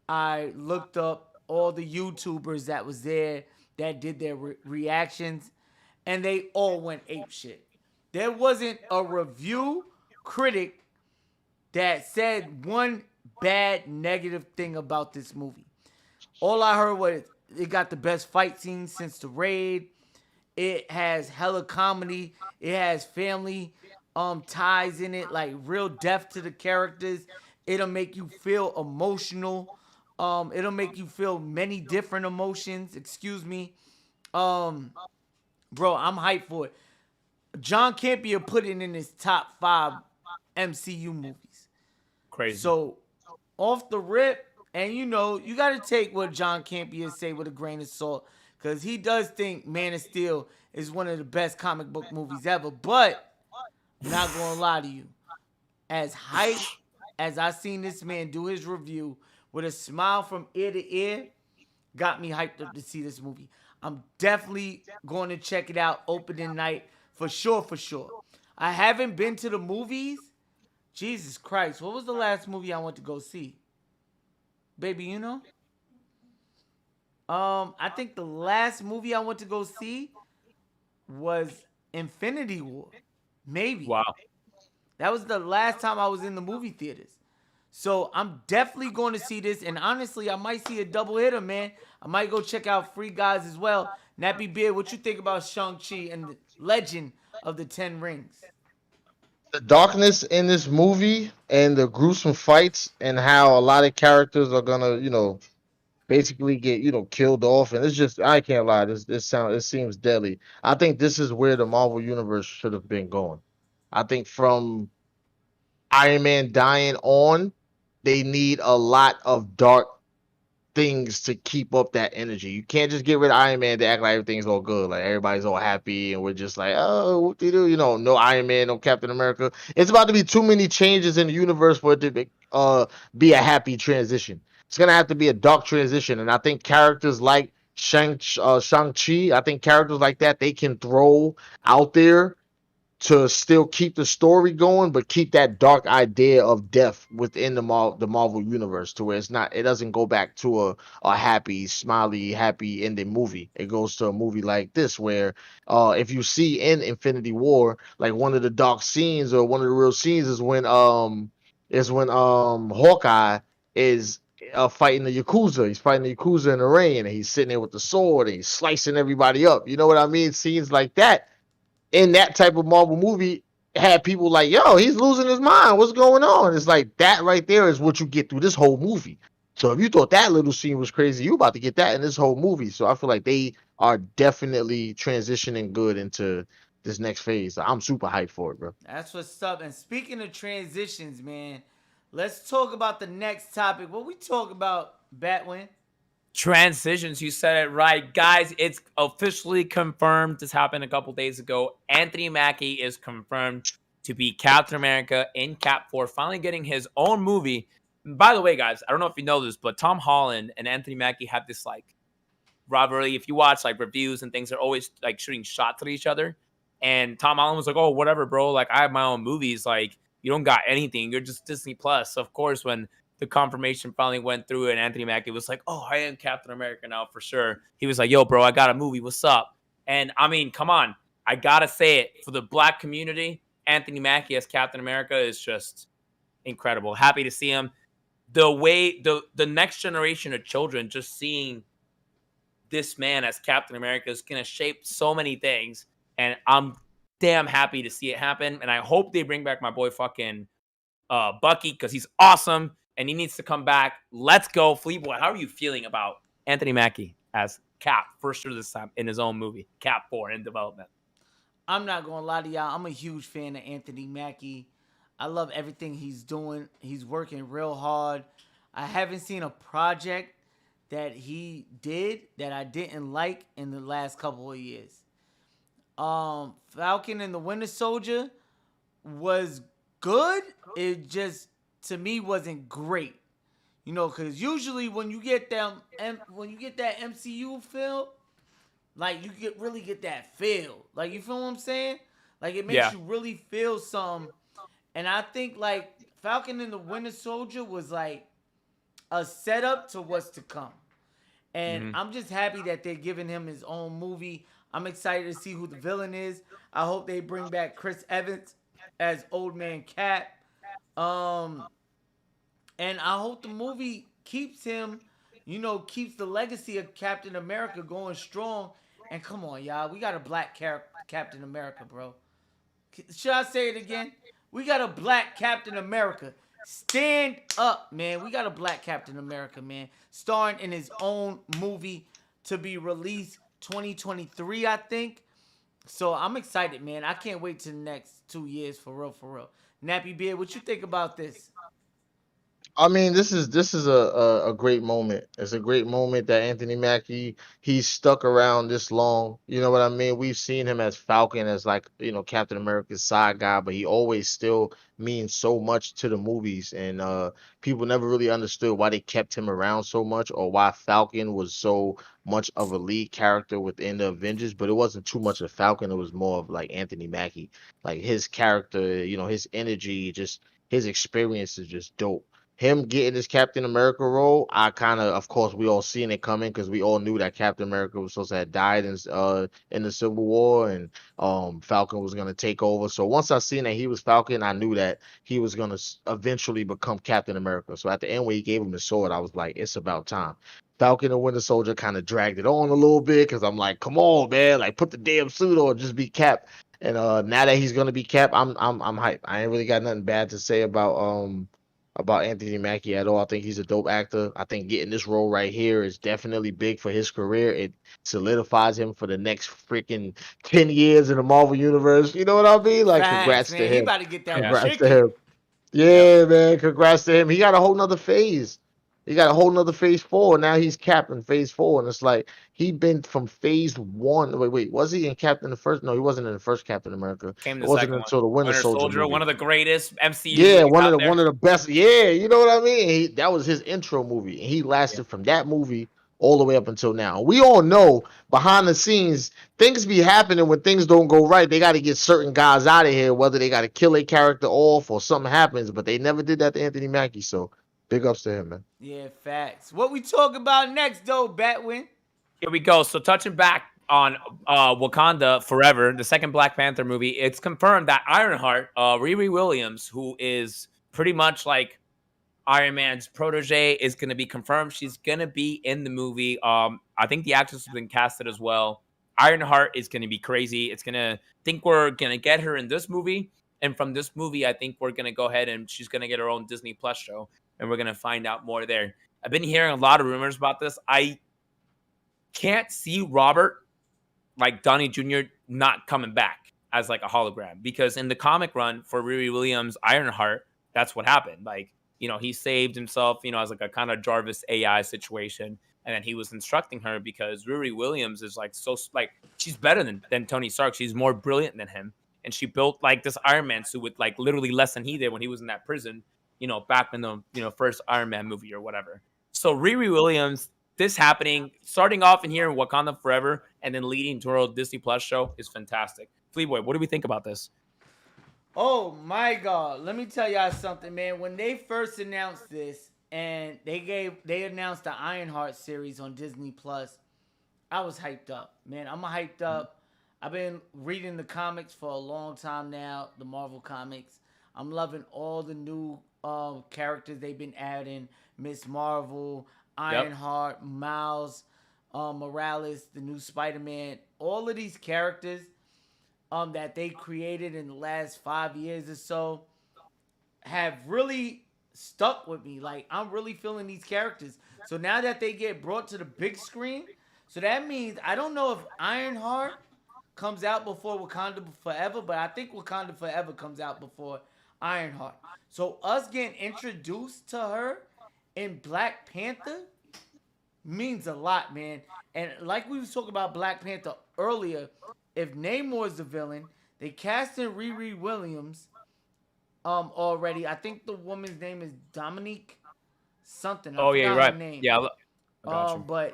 I looked up all the YouTubers that was there that did their reactions, and they all went apeshit. There wasn't a review critic that said one bad, negative thing about this movie. All I heard was it got the best fight scene since The Raid. It has hella comedy. It has family ties in it, like real depth to the characters. It'll make you feel emotional. It'll make you feel many different emotions. Excuse me. Bro, I'm hyped for it. John Campea put it in his top 5 MCU movies. Crazy. So, off the rip, and you know, you got to take what John Campea say with a grain of salt, because he does think Man of Steel is one of the best comic book movies ever. But I'm not going to lie to you. As hyped as I seen this man do his review with a smile from ear to ear, got me hyped up to see this movie. I'm definitely going to check it out opening night for sure. I haven't been to the movies. Jesus Christ. What was the last movie I went to go see? Baby, you know? I think the last movie I went to go see was Infinity War. Maybe. Wow. That was the last time I was in the movie theaters. So I'm definitely going to see this. And honestly, I might see a double hitter, man. I might go check out Free Guys as well. Nappy Beard, what you think about Shang-Chi and the Legend of the Ten Rings? The darkness in this movie and the gruesome fights and how a lot of characters are gonna, you know, basically get, you know, killed off. And it's just, I can't lie, it seems deadly. I think this is where the Marvel Universe should have been going. I think from Iron Man dying on, they need a lot of dark things to keep up that energy. You can't just get rid of Iron Man to act like everything's all good, like everybody's all happy and we're just like, oh, what do you do? You know, no Iron Man, no Captain America. It's about to be too many changes in the universe for it to be a happy transition. It's gonna have to be a dark transition, and I think characters like Shang-Chi, I think characters like that they can throw out there to still keep the story going, but keep that dark idea of death within the Marvel universe, to where it doesn't go back to a happy, smiley, happy ending movie. It goes to a movie like this, where if you see in Infinity War, like one of the dark scenes or one of the real scenes is when Hawkeye is fighting the Yakuza. He's fighting the Yakuza in the rain, and he's sitting there with the sword and he's slicing everybody up. You know what I mean? Scenes like that in that type of Marvel movie had people like, yo, he's losing his mind. What's going on? It's like that right there is what you get through this whole movie. So if you thought that little scene was crazy, you about to get that in this whole movie. So I feel like they are definitely transitioning good into this next phase. I'm super hyped for it, bro. That's what's up. And speaking of transitions, man, let's talk about the next topic. What we talk about, Batwin? Transitions, you said it right. Guys, it's officially confirmed. This happened a couple days ago. Anthony Mackie is confirmed to be Captain America in Cap 4, finally getting his own movie. By the way, guys, I don't know if you know this, but Tom Holland and Anthony Mackie have this like rivalry. If you watch like reviews and things, they're always like shooting shots at each other. And Tom Holland was like, "Oh, whatever, bro. Like I have my own movies. Like you don't got anything. You're just Disney Plus." So of course, when the confirmation finally went through and Anthony Mackie was like, "Oh, I am Captain America now for sure." He was like, "Yo, bro, I got a movie. What's up?" And I mean, come on. I gotta say it, for the Black community, Anthony Mackie as Captain America is just incredible. Happy to see him. The way the next generation of children just seeing this man as Captain America is gonna shape so many things, and I'm damn happy to see it happen. And I hope they bring back my boy fucking Bucky, because he's awesome and he needs to come back. Let's go, Fleetboy. How are you feeling about Anthony Mackie as Cap for sure this time in his own movie, Cap 4 in development? I'm not gonna lie to y'all. I'm a huge fan of Anthony Mackie. I love everything he's doing. He's working real hard. I haven't seen a project that he did that I didn't like in the last couple of years. Falcon and the Winter Soldier was good. It just, to me, wasn't great. You know, because usually when you get that MCU feel, like you really get that feel. Like, you feel what I'm saying? Like, it makes you really feel something. And I think like Falcon and the Winter Soldier was like a setup to what's to come. And I'm just happy that they're giving him his own movie. I'm excited to see who the villain is. I hope they bring back Chris Evans as Old Man Cap. And I hope the movie keeps him, you know, keeps the legacy of Captain America going strong. And come on, y'all. We got a black Captain America, bro. Should I say it again? We got a black Captain America. Stand up, man. We got a black Captain America, man. Starring in his own movie to be released 2023, I think. So I'm excited, man. I can't wait till the next 2 years, for real, for real. Nappy Beard, what you think about this? I mean, this is a great moment. It's a great moment that Anthony Mackie, he's stuck around this long. You know what I mean? We've seen him as Falcon, as like, you know, Captain America's side guy, but he always still means so much to the movies. And people never really understood why they kept him around so much, or why Falcon was so much of a lead character within the Avengers. But it wasn't too much of Falcon. It was more of like Anthony Mackie. Like his character, you know, his energy, just his experience is just dope. Him getting his Captain America role, I kind of course, we all seen it coming, because we all knew that Captain America was supposed to have died in the Civil War, and Falcon was gonna take over. So once I seen that he was Falcon, I knew that he was gonna eventually become Captain America. So at the end, when he gave him the sword, I was like, it's about time. Falcon and Winter Soldier kind of dragged it on a little bit, because I'm like, come on, man, like put the damn suit on, just be Cap. And now that he's gonna be Cap, I'm hyped. I ain't really got nothing bad to say about Anthony Mackie at all. I think he's a dope actor. I think getting this role right here is definitely big for his career. It solidifies him for the next freaking 10 years in the Marvel Universe. You know what I mean? Like, Facts, congrats man. to He him. about to get that Congrats chicken. to him. Yeah, man. Congrats to him. He got a whole nother phase. He got a whole nother phase 4. Now he's Cap in phase 4. And it's like, he been from phase 1. Wait, was he in Captain the first? No, he wasn't in the first Captain America. Came It the wasn't second until the one. Winter Soldier movie. One of the greatest MCU Yeah, movies out there. one of the best. Yeah, you know what I mean? That was his intro movie. And he lasted from that movie all the way up until now. We all know behind the scenes, things be happening when things don't go right. They got to get certain guys out of here, whether they got to kill a character off or something happens. But they never did that to Anthony Mackie. So big ups to him, man. Yeah, facts. What we talk about next, though, Batwin? Here we go. So touching back on Wakanda Forever, the second Black Panther movie, it's confirmed that Ironheart, Riri Williams, who is pretty much like Iron Man's protege, is going to be confirmed. She's going to be in the movie. I think the actress has been casted as well. Ironheart is going to be crazy. Think we're going to get her in this movie. And from this movie, I think we're going to go ahead and she's going to get her own Disney Plus show. And we're going to find out more there. I've been hearing a lot of rumors about this. I can't see Robert, like Downey Jr., not coming back as like a hologram. Because in the comic run for Riri Williams' Ironheart, that's what happened. Like, you know, he saved himself, you know, as like a kind of Jarvis AI situation. And then he was instructing her because Riri Williams is like so, like, she's better than Tony Stark. She's more brilliant than him. And she built like this Iron Man suit with like literally less than he did when he was in that prison, you know, back in the, you know, first Iron Man movie or whatever. So Riri Williams this happening, starting off in here in Wakanda Forever, and then leading to our Disney Plus show is fantastic. Fleeboy, what do we think about this? Oh my God! Let me tell y'all something, man. When they first announced this, and they announced the Ironheart series on Disney Plus, I was hyped up, man. I'm hyped up. I've been reading the comics for a long time now, the Marvel comics. I'm loving all the new characters they've been adding. Miss Marvel, Ironheart, Miles Morales, the new Spider-Man. All of these characters that they created in the last 5 years or so have really stuck with me. Like, I'm really feeling these characters. So now that they get brought to the big screen, so that means, I don't know if Ironheart comes out before Wakanda Forever, but I think Wakanda Forever comes out before Ironheart. So us getting introduced to her in Black Panther means a lot, man. And like we was talking about Black Panther earlier, if Namor's the villain, they cast in Riri Williams already. I think the woman's name is Dominique something. Oh yeah, you're right. Her name. Yeah, I got you. But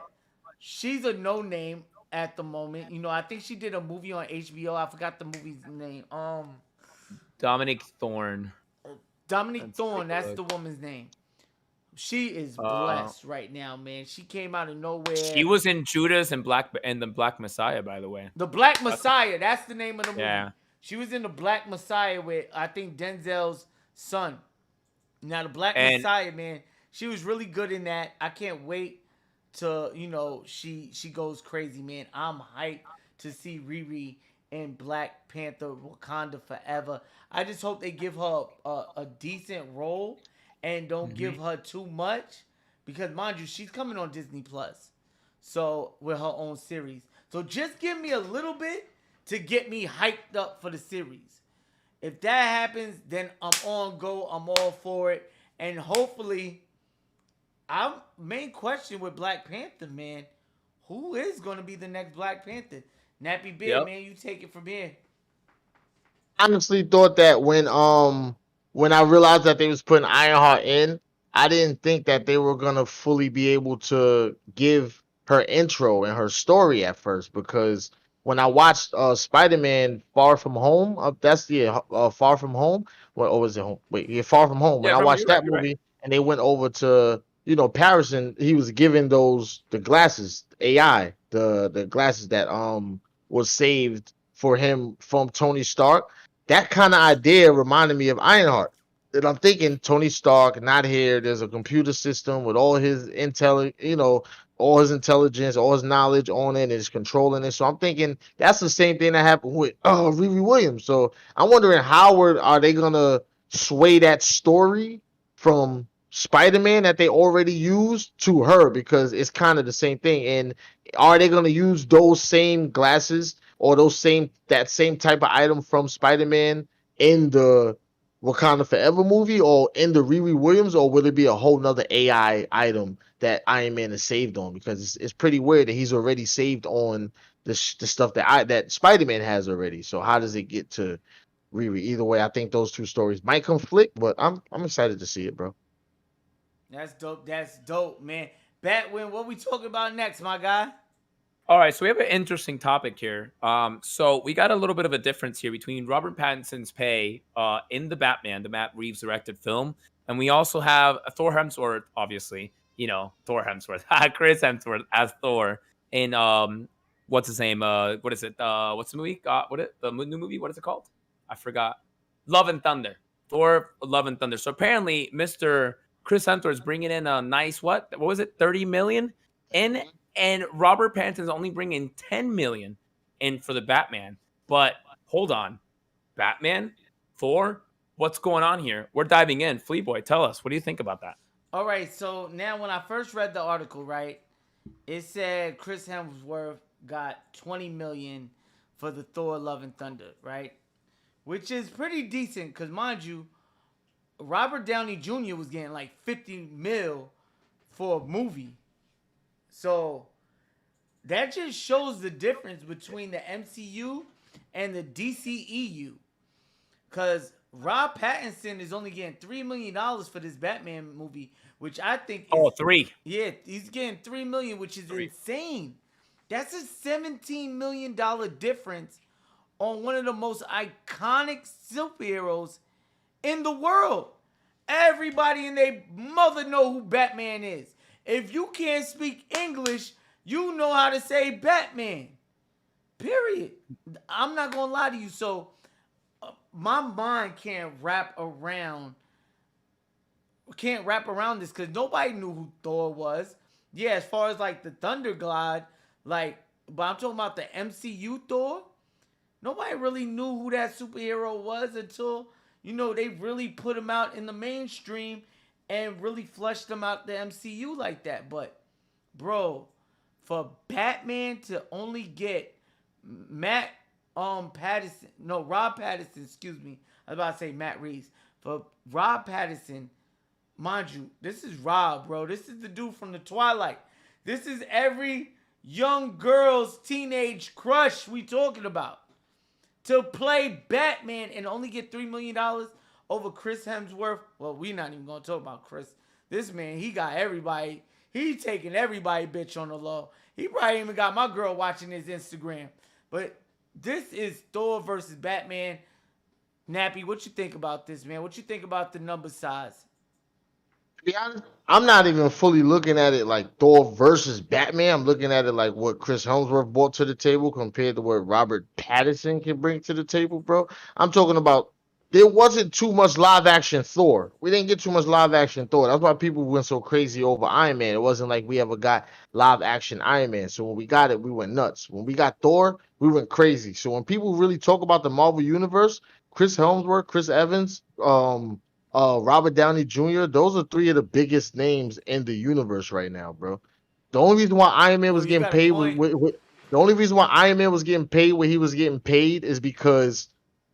she's a no name at the moment. You know, I think she did a movie on HBO. I forgot the movie's name. Dominique Thorne. Dominique Thorne, that's the woman's name. She is blessed right now, man. She came out of nowhere. She was in Judas and the Black Messiah, by the way. The Black Messiah, that's the name of the movie. Yeah. She was in the Black Messiah with, I think, Denzel's son. Now, the Black Messiah, man, she was really good in that. I can't wait to, you know, she goes crazy, man. I'm hyped to see Riri in Black Panther Wakanda Forever. I just hope they give her a decent role and don't give her too much, because mind you, she's coming on Disney Plus, so with her own series. So just give me a little bit to get me hyped up for the series. If that happens, then I'm on go. I'm all for it, and hopefully, main question with Black Panther, man, who is gonna be the next Black Panther? Nappy Beard, man, you take it from here. Honestly thought that when I realized that they was putting Ironheart in, I didn't think that they were gonna fully be able to give her intro and her story at first, because when I watched Spider-Man Far From Home, Far From Home, or was it Home? Far From Home. When I watched that movie and they went over to Paris, and he was giving the glasses, AI, the glasses that was saved for him from Tony Stark. That kind of idea reminded me of Ironheart. And I'm thinking Tony Stark, not here. There's a computer system with all his all his intelligence, all his knowledge on it, and is controlling it. So I'm thinking that's the same thing that happened with Riri Williams. So I'm wondering how are they gonna sway that story from Spider-Man that they already used to her, because it's kind of the same thing. And are they gonna use those same glasses or that same type of item from Spider-Man in the Wakanda Forever movie or in the Riri Williams, or will it be a whole nother AI item that Iron Man is saved on? Because it's pretty weird that he's already saved on the stuff that Spider-Man has already. So how does it get to Riri? Either way, I think those two stories might conflict, but I'm excited to see it, bro. That's dope. That's dope, man. Batwin, what we talking about next, my guy? All right, so we have an interesting topic here. So we got a little bit of a difference here between Robert Pattinson's pay in the Batman, the Matt Reeves directed film, and we also have Thor Hemsworth, obviously, Thor Hemsworth, Chris Hemsworth as Thor in what's his name? What is it? What's the movie? The new movie? What is it called? I forgot. Love and Thunder. Thor: Love and Thunder. So apparently, Mr. Chris Hemsworth is bringing in a nice what was it? 30 million in. And Robert Pattinson's only bringing 10 million in for the Batman. But hold on, Batman, Thor, what's going on here? We're diving in. Fleeboy, tell us, what do you think about that? All right, so now when I first read the article, right, it said Chris Hemsworth got 20 million for the Thor: Love and Thunder, right, which is pretty decent because, mind you, Robert Downey Jr. was getting like 50 mil for a movie. So that just shows the difference between the MCU and the DCEU. Because Rob Pattinson is only getting $3 million for this Batman movie, which I think is 3. Yeah, he's getting $3 million, which is insane. That's a $17 million difference on one of the most iconic superheroes in the world. Everybody and their mother know who Batman is. If you can't speak English, you know how to say Batman. Period. I'm not gonna lie to you. So my mind can't wrap around this because nobody knew who Thor was. Yeah, as far as like the Thunder God, like, but I'm talking about the MCU Thor. Nobody really knew who that superhero was until, they really put him out in the mainstream and really flushed him out the MCU like that. But, bro, for Batman to only get Rob Pattinson, excuse me. I was about to say Matt Reeves. For Rob Pattinson, mind you, this is Rob, bro. This is the dude from the Twilight. This is every young girl's teenage crush we talking about. To play Batman and only get $3 million over Chris Hemsworth. Well, we not even going to talk about Chris. This man, he got everybody. He taking everybody bitch on the low. He probably even got my girl watching his Instagram. But this is Thor versus Batman. Nappy, what you think about this, man? What you think about the number size? To be honest, I'm not even fully looking at it like Thor versus Batman. I'm looking at it like what Chris Hemsworth brought to the table compared to what Robert Pattinson can bring to the table, bro. I'm talking about there wasn't too much live action Thor. We didn't get too much live action Thor. That's why people went so crazy over Iron Man. It wasn't like we ever got live action Iron Man. So when we got it, we went nuts. When we got Thor, we went crazy. So when people really talk about the Marvel Universe, Chris Hemsworth, Chris Evans, Robert Downey Jr., those are three of the biggest names in the universe right now, bro. The only reason why Iron Man was getting paid the only reason why Iron Man was getting paid what he was getting paid is because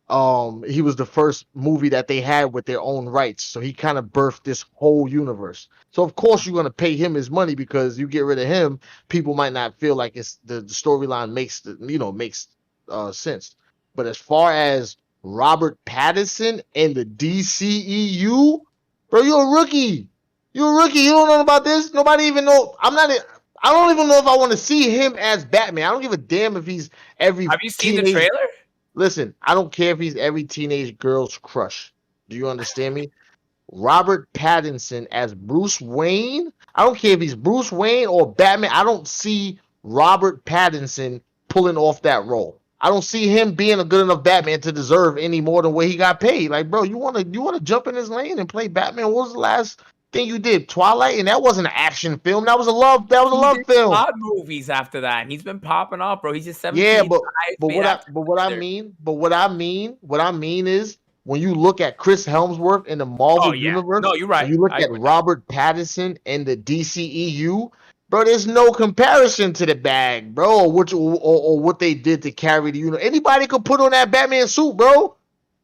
he was the first movie that they had with their own rights. So he kind of birthed this whole universe. So of course you're gonna pay him his money because you get rid of him, people might not feel like it's the storyline makes sense. But as far as Robert Pattinson and the DCEU, bro, you're a rookie. You're a rookie. You don't know about this. Nobody even know. I don't even know if I want to see him as Batman. I don't give a damn if he's every. Have you seen the trailer? Listen, I don't care if he's every teenage girl's crush. Do you understand me? Robert Pattinson as Bruce Wayne. I don't care if he's Bruce Wayne or Batman. I don't see Robert Pattinson pulling off that role. I don't see him being a good enough Batman to deserve any more than what he got paid. Like, bro, you wanna jump in his lane and play Batman? What was the last thing you did? Twilight, and that wasn't an action film. That was a love film. Odd movies after that, and he's been popping off, bro. He's just 17. Yeah, but what I mean is when you look at Chris Hemsworth in the Marvel universe, no, you're right. You look at Robert Pattinson in the DCEU. Bro, there's no comparison to the bag, bro, or what they did to carry the universe. Anybody could put on that Batman suit, bro.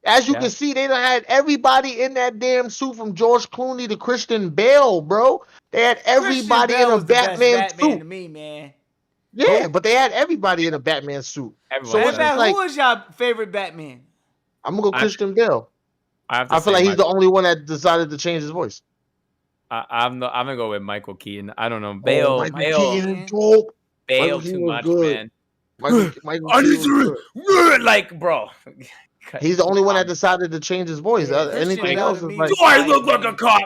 As you can see, they done had everybody in that damn suit from George Clooney to Christian Bale, bro. They had everybody in a Batman suit. To me, man. Yeah, but they had everybody in a Batman suit. So who is your favorite Batman? I'm gonna go Christian Bale. I feel like he's the only one that decided to change his voice. I'm gonna go with Michael Keaton. I don't know. Bale too much, man. Michael Keaton, like, bro. He's the only one that decided to change his voice. Anything else is like, do I look like a cop?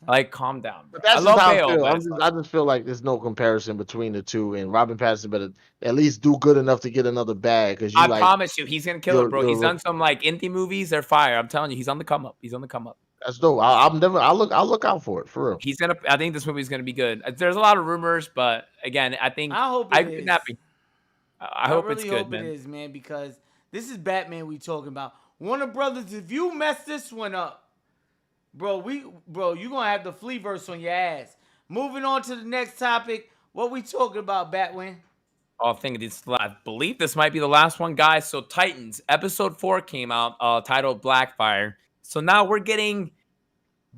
Like, calm down. But that's just how I feel. I just feel like there's no comparison between the two, and Robin Pattinson better at least do good enough to get another bag. Because I promise you, he's gonna kill it, bro. He's done some like indie movies. They're fire. I'm telling you, he's on the come up. That's dope. I'll look out for it for real. I think this movie's gonna be good. There's a lot of rumors, but again, I hope it's good, man. It is, man, because this is Batman we talking about. Warner Brothers, if you mess this one up, bro, you gonna have the Fleeverse on your ass. Moving on to the next topic. What we talking about, Batwin? I believe this might be the last one, guys. So Titans, episode 4 came out, titled Blackfire. So now we're getting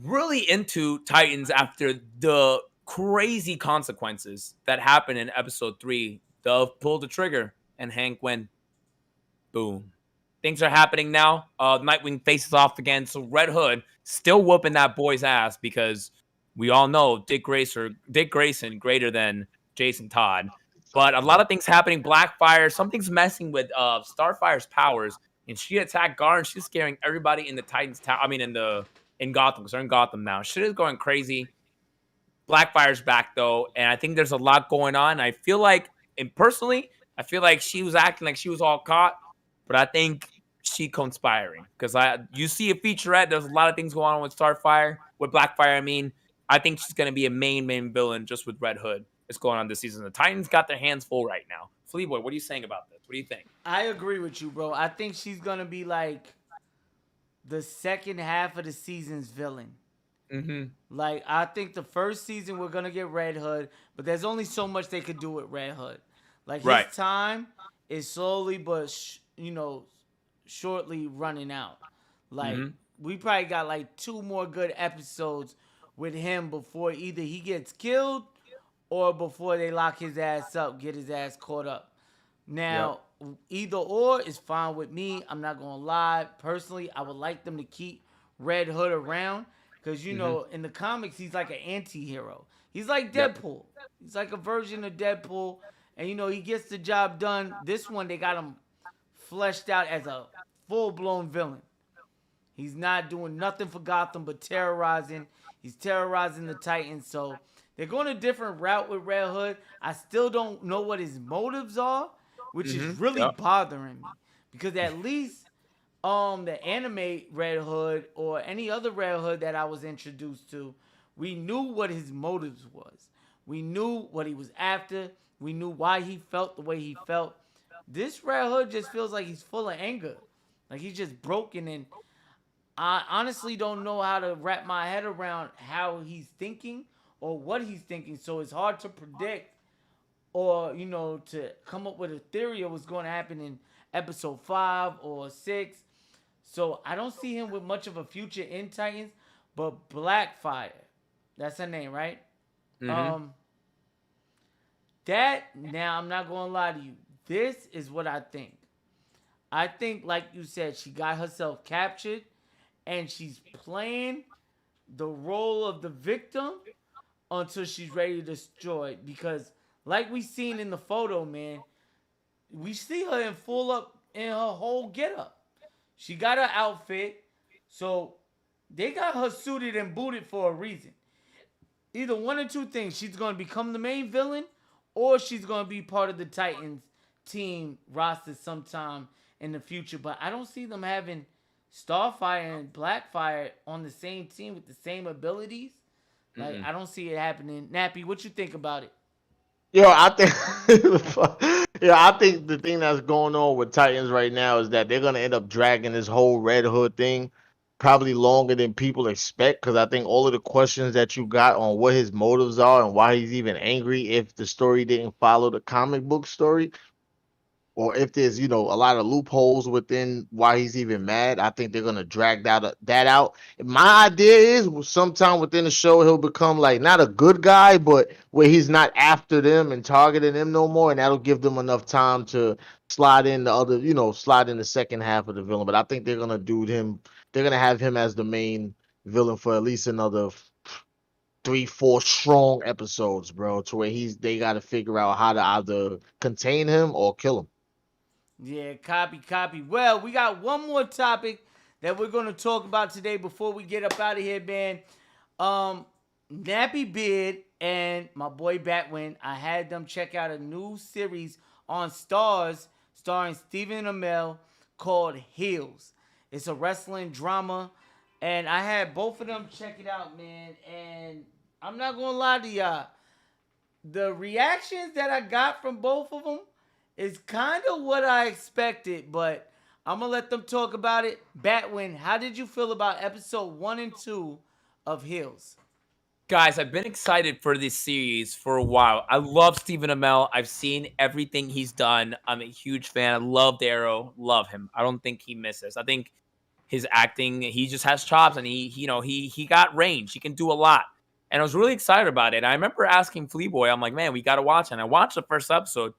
really into Titans after the crazy consequences that happened in episode 3. Dove pulled the trigger and Hank went boom. things are happening now. Nightwing faces off again. So Red Hood still whooping that boy's ass because we all know Dick Grayson greater than Jason Todd. But a lot of things happening. Blackfire, something's messing with Starfire's powers, and she attacked Gar, and she's scaring everybody in the Titans Tower. I mean, in Gotham, because they're in Gotham now. Shit is going crazy. Blackfire's back though, and I think there's a lot going on. I feel like, and personally, I feel like she was acting like she was all caught, but I think she conspiring because you see a featurette. There's a lot of things going on with Starfire, with Blackfire. I mean, I think she's gonna be a main villain just with Red Hood. It's going on this season. The Titans got their hands full right now. Fleaboy, what are you saying about this? What do you think? I agree with you, bro. I think she's gonna be like the second half of the season's villain. Mm-hmm. Like, I think the first season we're gonna get Red Hood, but there's only so much they could do with Red Hood. Like, his time is slowly but shortly running out. Like, we probably got like 2 more good episodes with him before either he gets killed or before they lock his ass up, get his ass caught up. Now, either or is fine with me. I'm not gonna lie. Personally, I would like them to keep Red Hood around. Because, in the comics, he's like an anti-hero. He's like Deadpool. He's like a version of Deadpool. And, he gets the job done. This one, they got him fleshed out as a full-blown villain. He's not doing nothing for Gotham but terrorizing. He's terrorizing the Titans. So, they're going a different route with Red Hood. I still don't know what his motives are, which is really bothering me. Because at least... the anime Red Hood or any other Red Hood that I was introduced to, we knew what his motives was. We knew what he was after. We knew why he felt the way he felt. This Red Hood just feels like he's full of anger. Like he's just broken, and I honestly don't know how to wrap my head around how he's thinking or what he's thinking. So it's hard to predict or, to come up with a theory of what's going to happen in episode 5 or 6. So I don't see him with much of a future in Titans, but Blackfire, that's her name, right? Now I'm not gonna lie to you. This is what I think. I think, like you said, she got herself captured, and she's playing the role of the victim until she's ready to destroy. Because, like we seen in the photo, man, we see her in full up in her whole getup. She got her outfit, so they got her suited and booted for a reason. Either one or 2 things. She's going to become the main villain, or she's going to be part of the Titans team roster sometime in the future. But I don't see them having Starfire and Blackfire on the same team with the same abilities. Like, I don't see it happening. Nappy, what you think about it? I think the thing that's going on with Titans right now is that they're gonna end up dragging this whole Red Hood thing probably longer than people expect. Because I think all of the questions that you got on what his motives are and why he's even angry if the story didn't follow the comic book story, or if there's a lot of loopholes within why he's even mad, I think they're gonna drag that out. My idea is sometime within the show he'll become like not a good guy, but where he's not after them and targeting them no more, and that'll give them enough time to slide in the second half of the villain. But I think they're gonna do him. They're gonna have him as the main villain for at least another 3-4 strong episodes, bro. To where they got to figure out how to either contain him or kill him. Yeah, copy. Well, we got one more topic that we're going to talk about today before we get up out of here, man. Nappy Beard and my boy Batwin, I had them check out a new series on Stars starring Stephen Amell called Heels. It's a wrestling drama, and I had both of them check it out, man. And I'm not going to lie to y'all. The reactions that I got from both of them is kind of what I expected, but I'm going to let them talk about it. Batwin, how did you feel about episode 1 and 2 of Heels? Guys, I've been excited for this series for a while. I love Stephen Amell. I've seen everything he's done. I'm a huge fan. I love Darrow. Love him. I don't think he misses. I think his acting, he just has chops, and he got range. He can do a lot. And I was really excited about it. I remember asking Fleaboy, I'm like, man, we got to watch it. And I watched the first episode.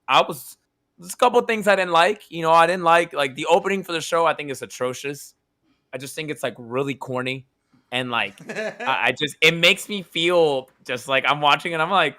I was there's a couple things I didn't like. I didn't like the opening for the show. I think it's atrocious. I just think it's like really corny, and like I just it makes me feel just like I'm watching and I'm like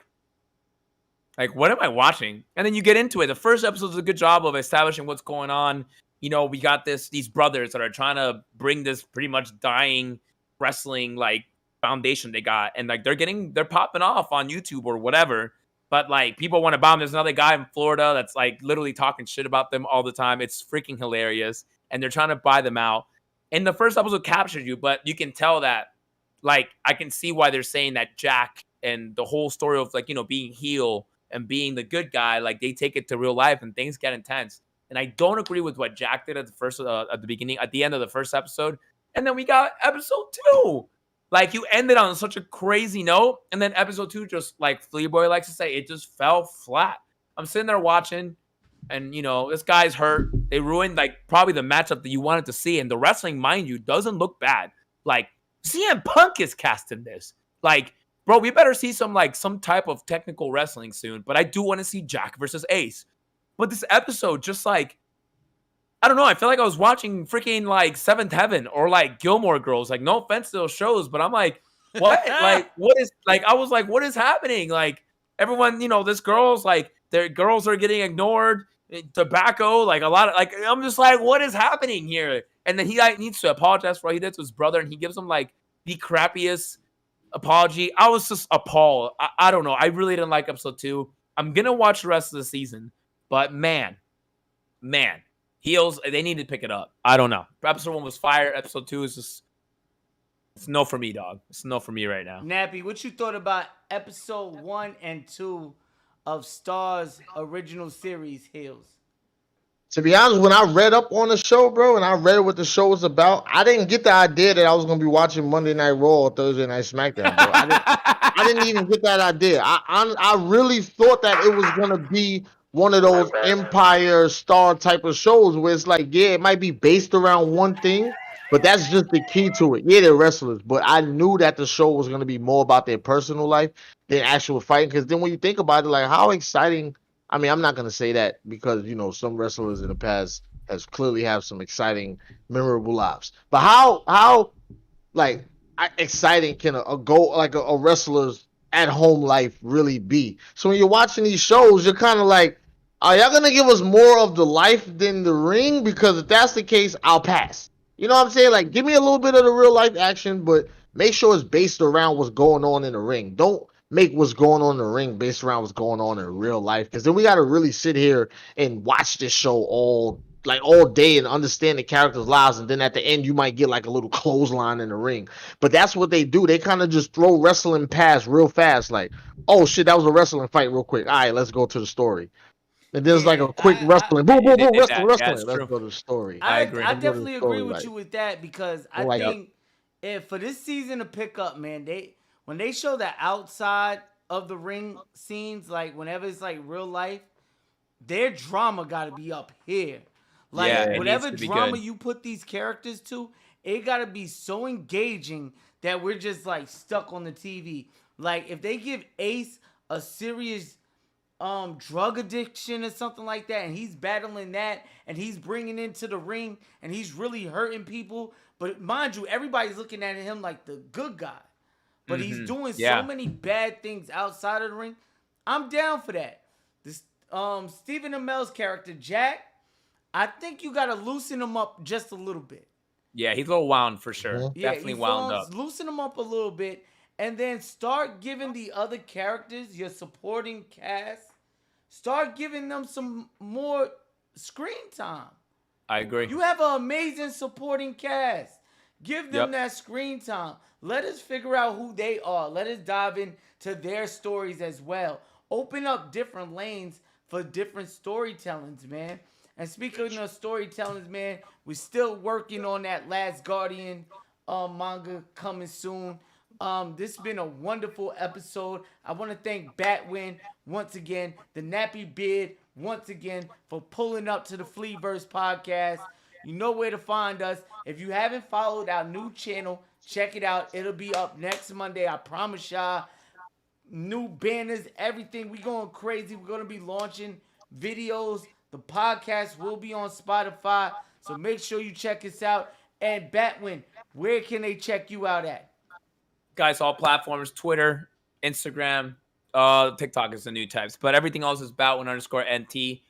what am I watching? And then you get into it. The first episode is a good job of establishing what's going on. We got these brothers that are trying to bring this pretty much dying wrestling like foundation they got, and like they're popping off on YouTube or whatever. But like people want to bomb. There's another guy in Florida that's like literally talking shit about them all the time. It's freaking hilarious, and they're trying to buy them out. And the first episode captured you, but you can tell that like I can see why they're saying that Jack and the whole story of like being heel and being the good guy, like they take it to real life and things get intense. And I don't agree with what Jack did at the beginning, at the end of the first episode. And then we got episode 2. Like you ended on such a crazy note. And then episode 2, just like Fleaboy likes to say, it just fell flat. I'm sitting there watching and this guy's hurt. They ruined like probably the matchup that you wanted to see. And the wrestling, mind you, doesn't look bad. Like CM Punk is cast in this. Like, bro, we better see some type of technical wrestling soon. But I do want to see Jack versus Ace. But this episode, just like, I don't know. I feel like I was watching freaking like Seventh Heaven or like Gilmore Girls. Like, no offense to those shows, but I'm like, what? Like, what is like? I was like, what is happening? Like, everyone, this girls like their girls are getting ignored. Tobacco, like a lot of like, I'm just like, what is happening here? And then he like needs to apologize for what he did to his brother, and he gives him like the crappiest apology. I was just appalled. I don't know. I really didn't like episode 2. I'm gonna watch the rest of the season, but man, heels, they need to pick it up. I don't know. Episode 1 was fire. Episode 2 is just, it's no for me, dog. It's no for me right now. Nappy, what you thought about episode 1 and 2 of Star's original series, Heels? To be honest, when I read up on the show, bro, and I read what the show was about, I didn't get the idea that I was gonna be watching Monday Night Raw or Thursday Night SmackDown, bro. I didn't even get that idea. I really thought that it was gonna be one of those Empire Star type of shows where it's like, yeah, it might be based around one thing, but that's just the key to it. Yeah, they're wrestlers, but I knew that the show was gonna be more about their personal life than actual fighting. Because then when you think about it, like how exciting. I mean, I'm not gonna say that because some wrestlers in the past has clearly have some exciting, memorable lives. But how like exciting can a wrestler's at home life really be? So when you're watching these shows, you're kind of like, are y'all gonna give us more of the life than the ring? Because if that's the case, I'll pass. You know what I'm saying? Like, give me a little bit of the real life action, but make sure it's based around what's going on in the ring. Don't make what's going on in the ring based around what's going on in real life, because then we got to really sit here and watch this show all day and understand the characters' lives, and then at the end you might get like a little clothesline in the ring. But that's what they do. They kind of just throw wrestling past real fast, like, oh shit, that was a wrestling fight real quick. All right, let's go to the story. And there's like a quick wrestling, boom, wrestling. Yeah, let's go to the story. I agree. I definitely agree with you with that, because I like, think if for this season to pick up, man, when they show the outside of the ring scenes, like whenever it's like real life, their drama got to be up here. Like whatever drama you put these characters to, it got to be so engaging that we're just like stuck on the TV. Like if they give Ace a serious drug addiction or something like that, and he's battling that, and he's bringing into the ring, and he's really hurting people, but mind you, everybody's looking at him like the good guy. But he's doing so many bad things outside of the ring. I'm down for that. This Stephen Amell's character, Jack, I think you got to loosen him up just a little bit. Yeah, he's a little wound for sure. Mm-hmm. Yeah, definitely wound up. Loosen him up a little bit, and then start giving the other characters, your supporting cast, start giving them some more screen time. I agree. You have an amazing supporting cast. Give them that screen time. Let us figure out who they are. Let us dive into their stories as well. Open up different lanes for different storytellings, man. And speaking of storytellings, man, we're still working on that Last Guardian manga coming soon. This has been a wonderful episode. I want to thank Batwin once again, the Nappy Beard once again, for pulling up to the Fleeverse Podcast. You know where to find us. If you haven't followed our new channel, check it out. It'll be up next Monday. I promise y'all. New banners, everything. We going crazy. We're going to be launching videos The podcast will be on Spotify, so make sure you check us out. And Batwin, where can they check you out at? Guys, all platforms, Twitter, Instagram, TikTok is the new types, but everything else is Batwin_NT.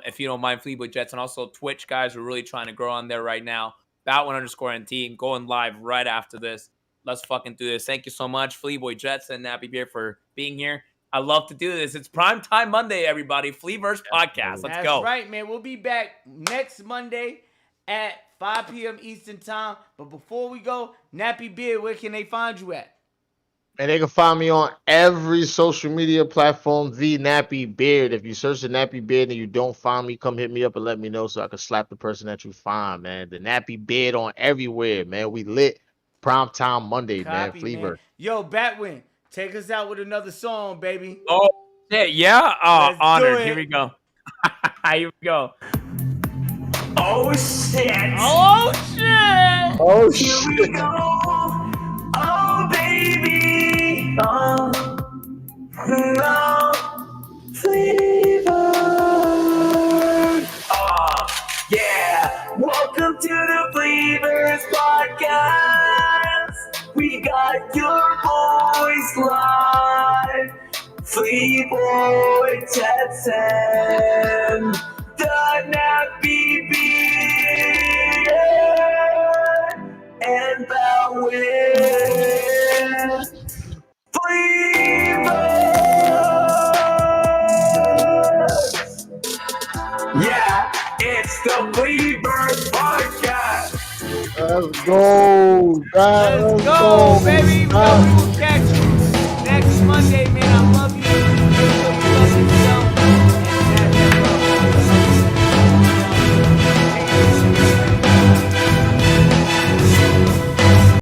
If you don't mind, Fleetwood Jets, and also Twitch, guys, we're really trying to grow on there right now. Batwin_NT, and going live right after this. Let's fucking do this. Thank you so much, Fleetwood Jets and Nappy Beard, for being here. I love to do this. It's Prime Time Monday, everybody. Fleeverse Podcast. Let's go. That's right, man. We'll be back next Monday at 5 p.m. Eastern Time. But before we go, Nappy Beard, where can they find you at? And they can find me on every social media platform, The Nappy Beard. If you search The Nappy Beard and you don't find me, come hit me up and let me know so I can slap the person that you find, man. The Nappy Beard on everywhere, man. We lit Prime Time Monday, Copy, man. Fleeverse. Yo, Batwin, take us out with another song, baby. Oh, yeah. Oh, Let's honored. do it. Here we go. Here we go. Oh shit! Oh, shit! Oh, Here we go! Oh baby! Oh, no flavor! Oh, yeah! Welcome to the Fleeverse Podcast! We got your boys live! Fleetwood Jets and the Nappy Beard and Batwin Fleeverse. Yeah, it's the Fleeverse Podcast. let's go, guys. Let's go, baby. We will catch you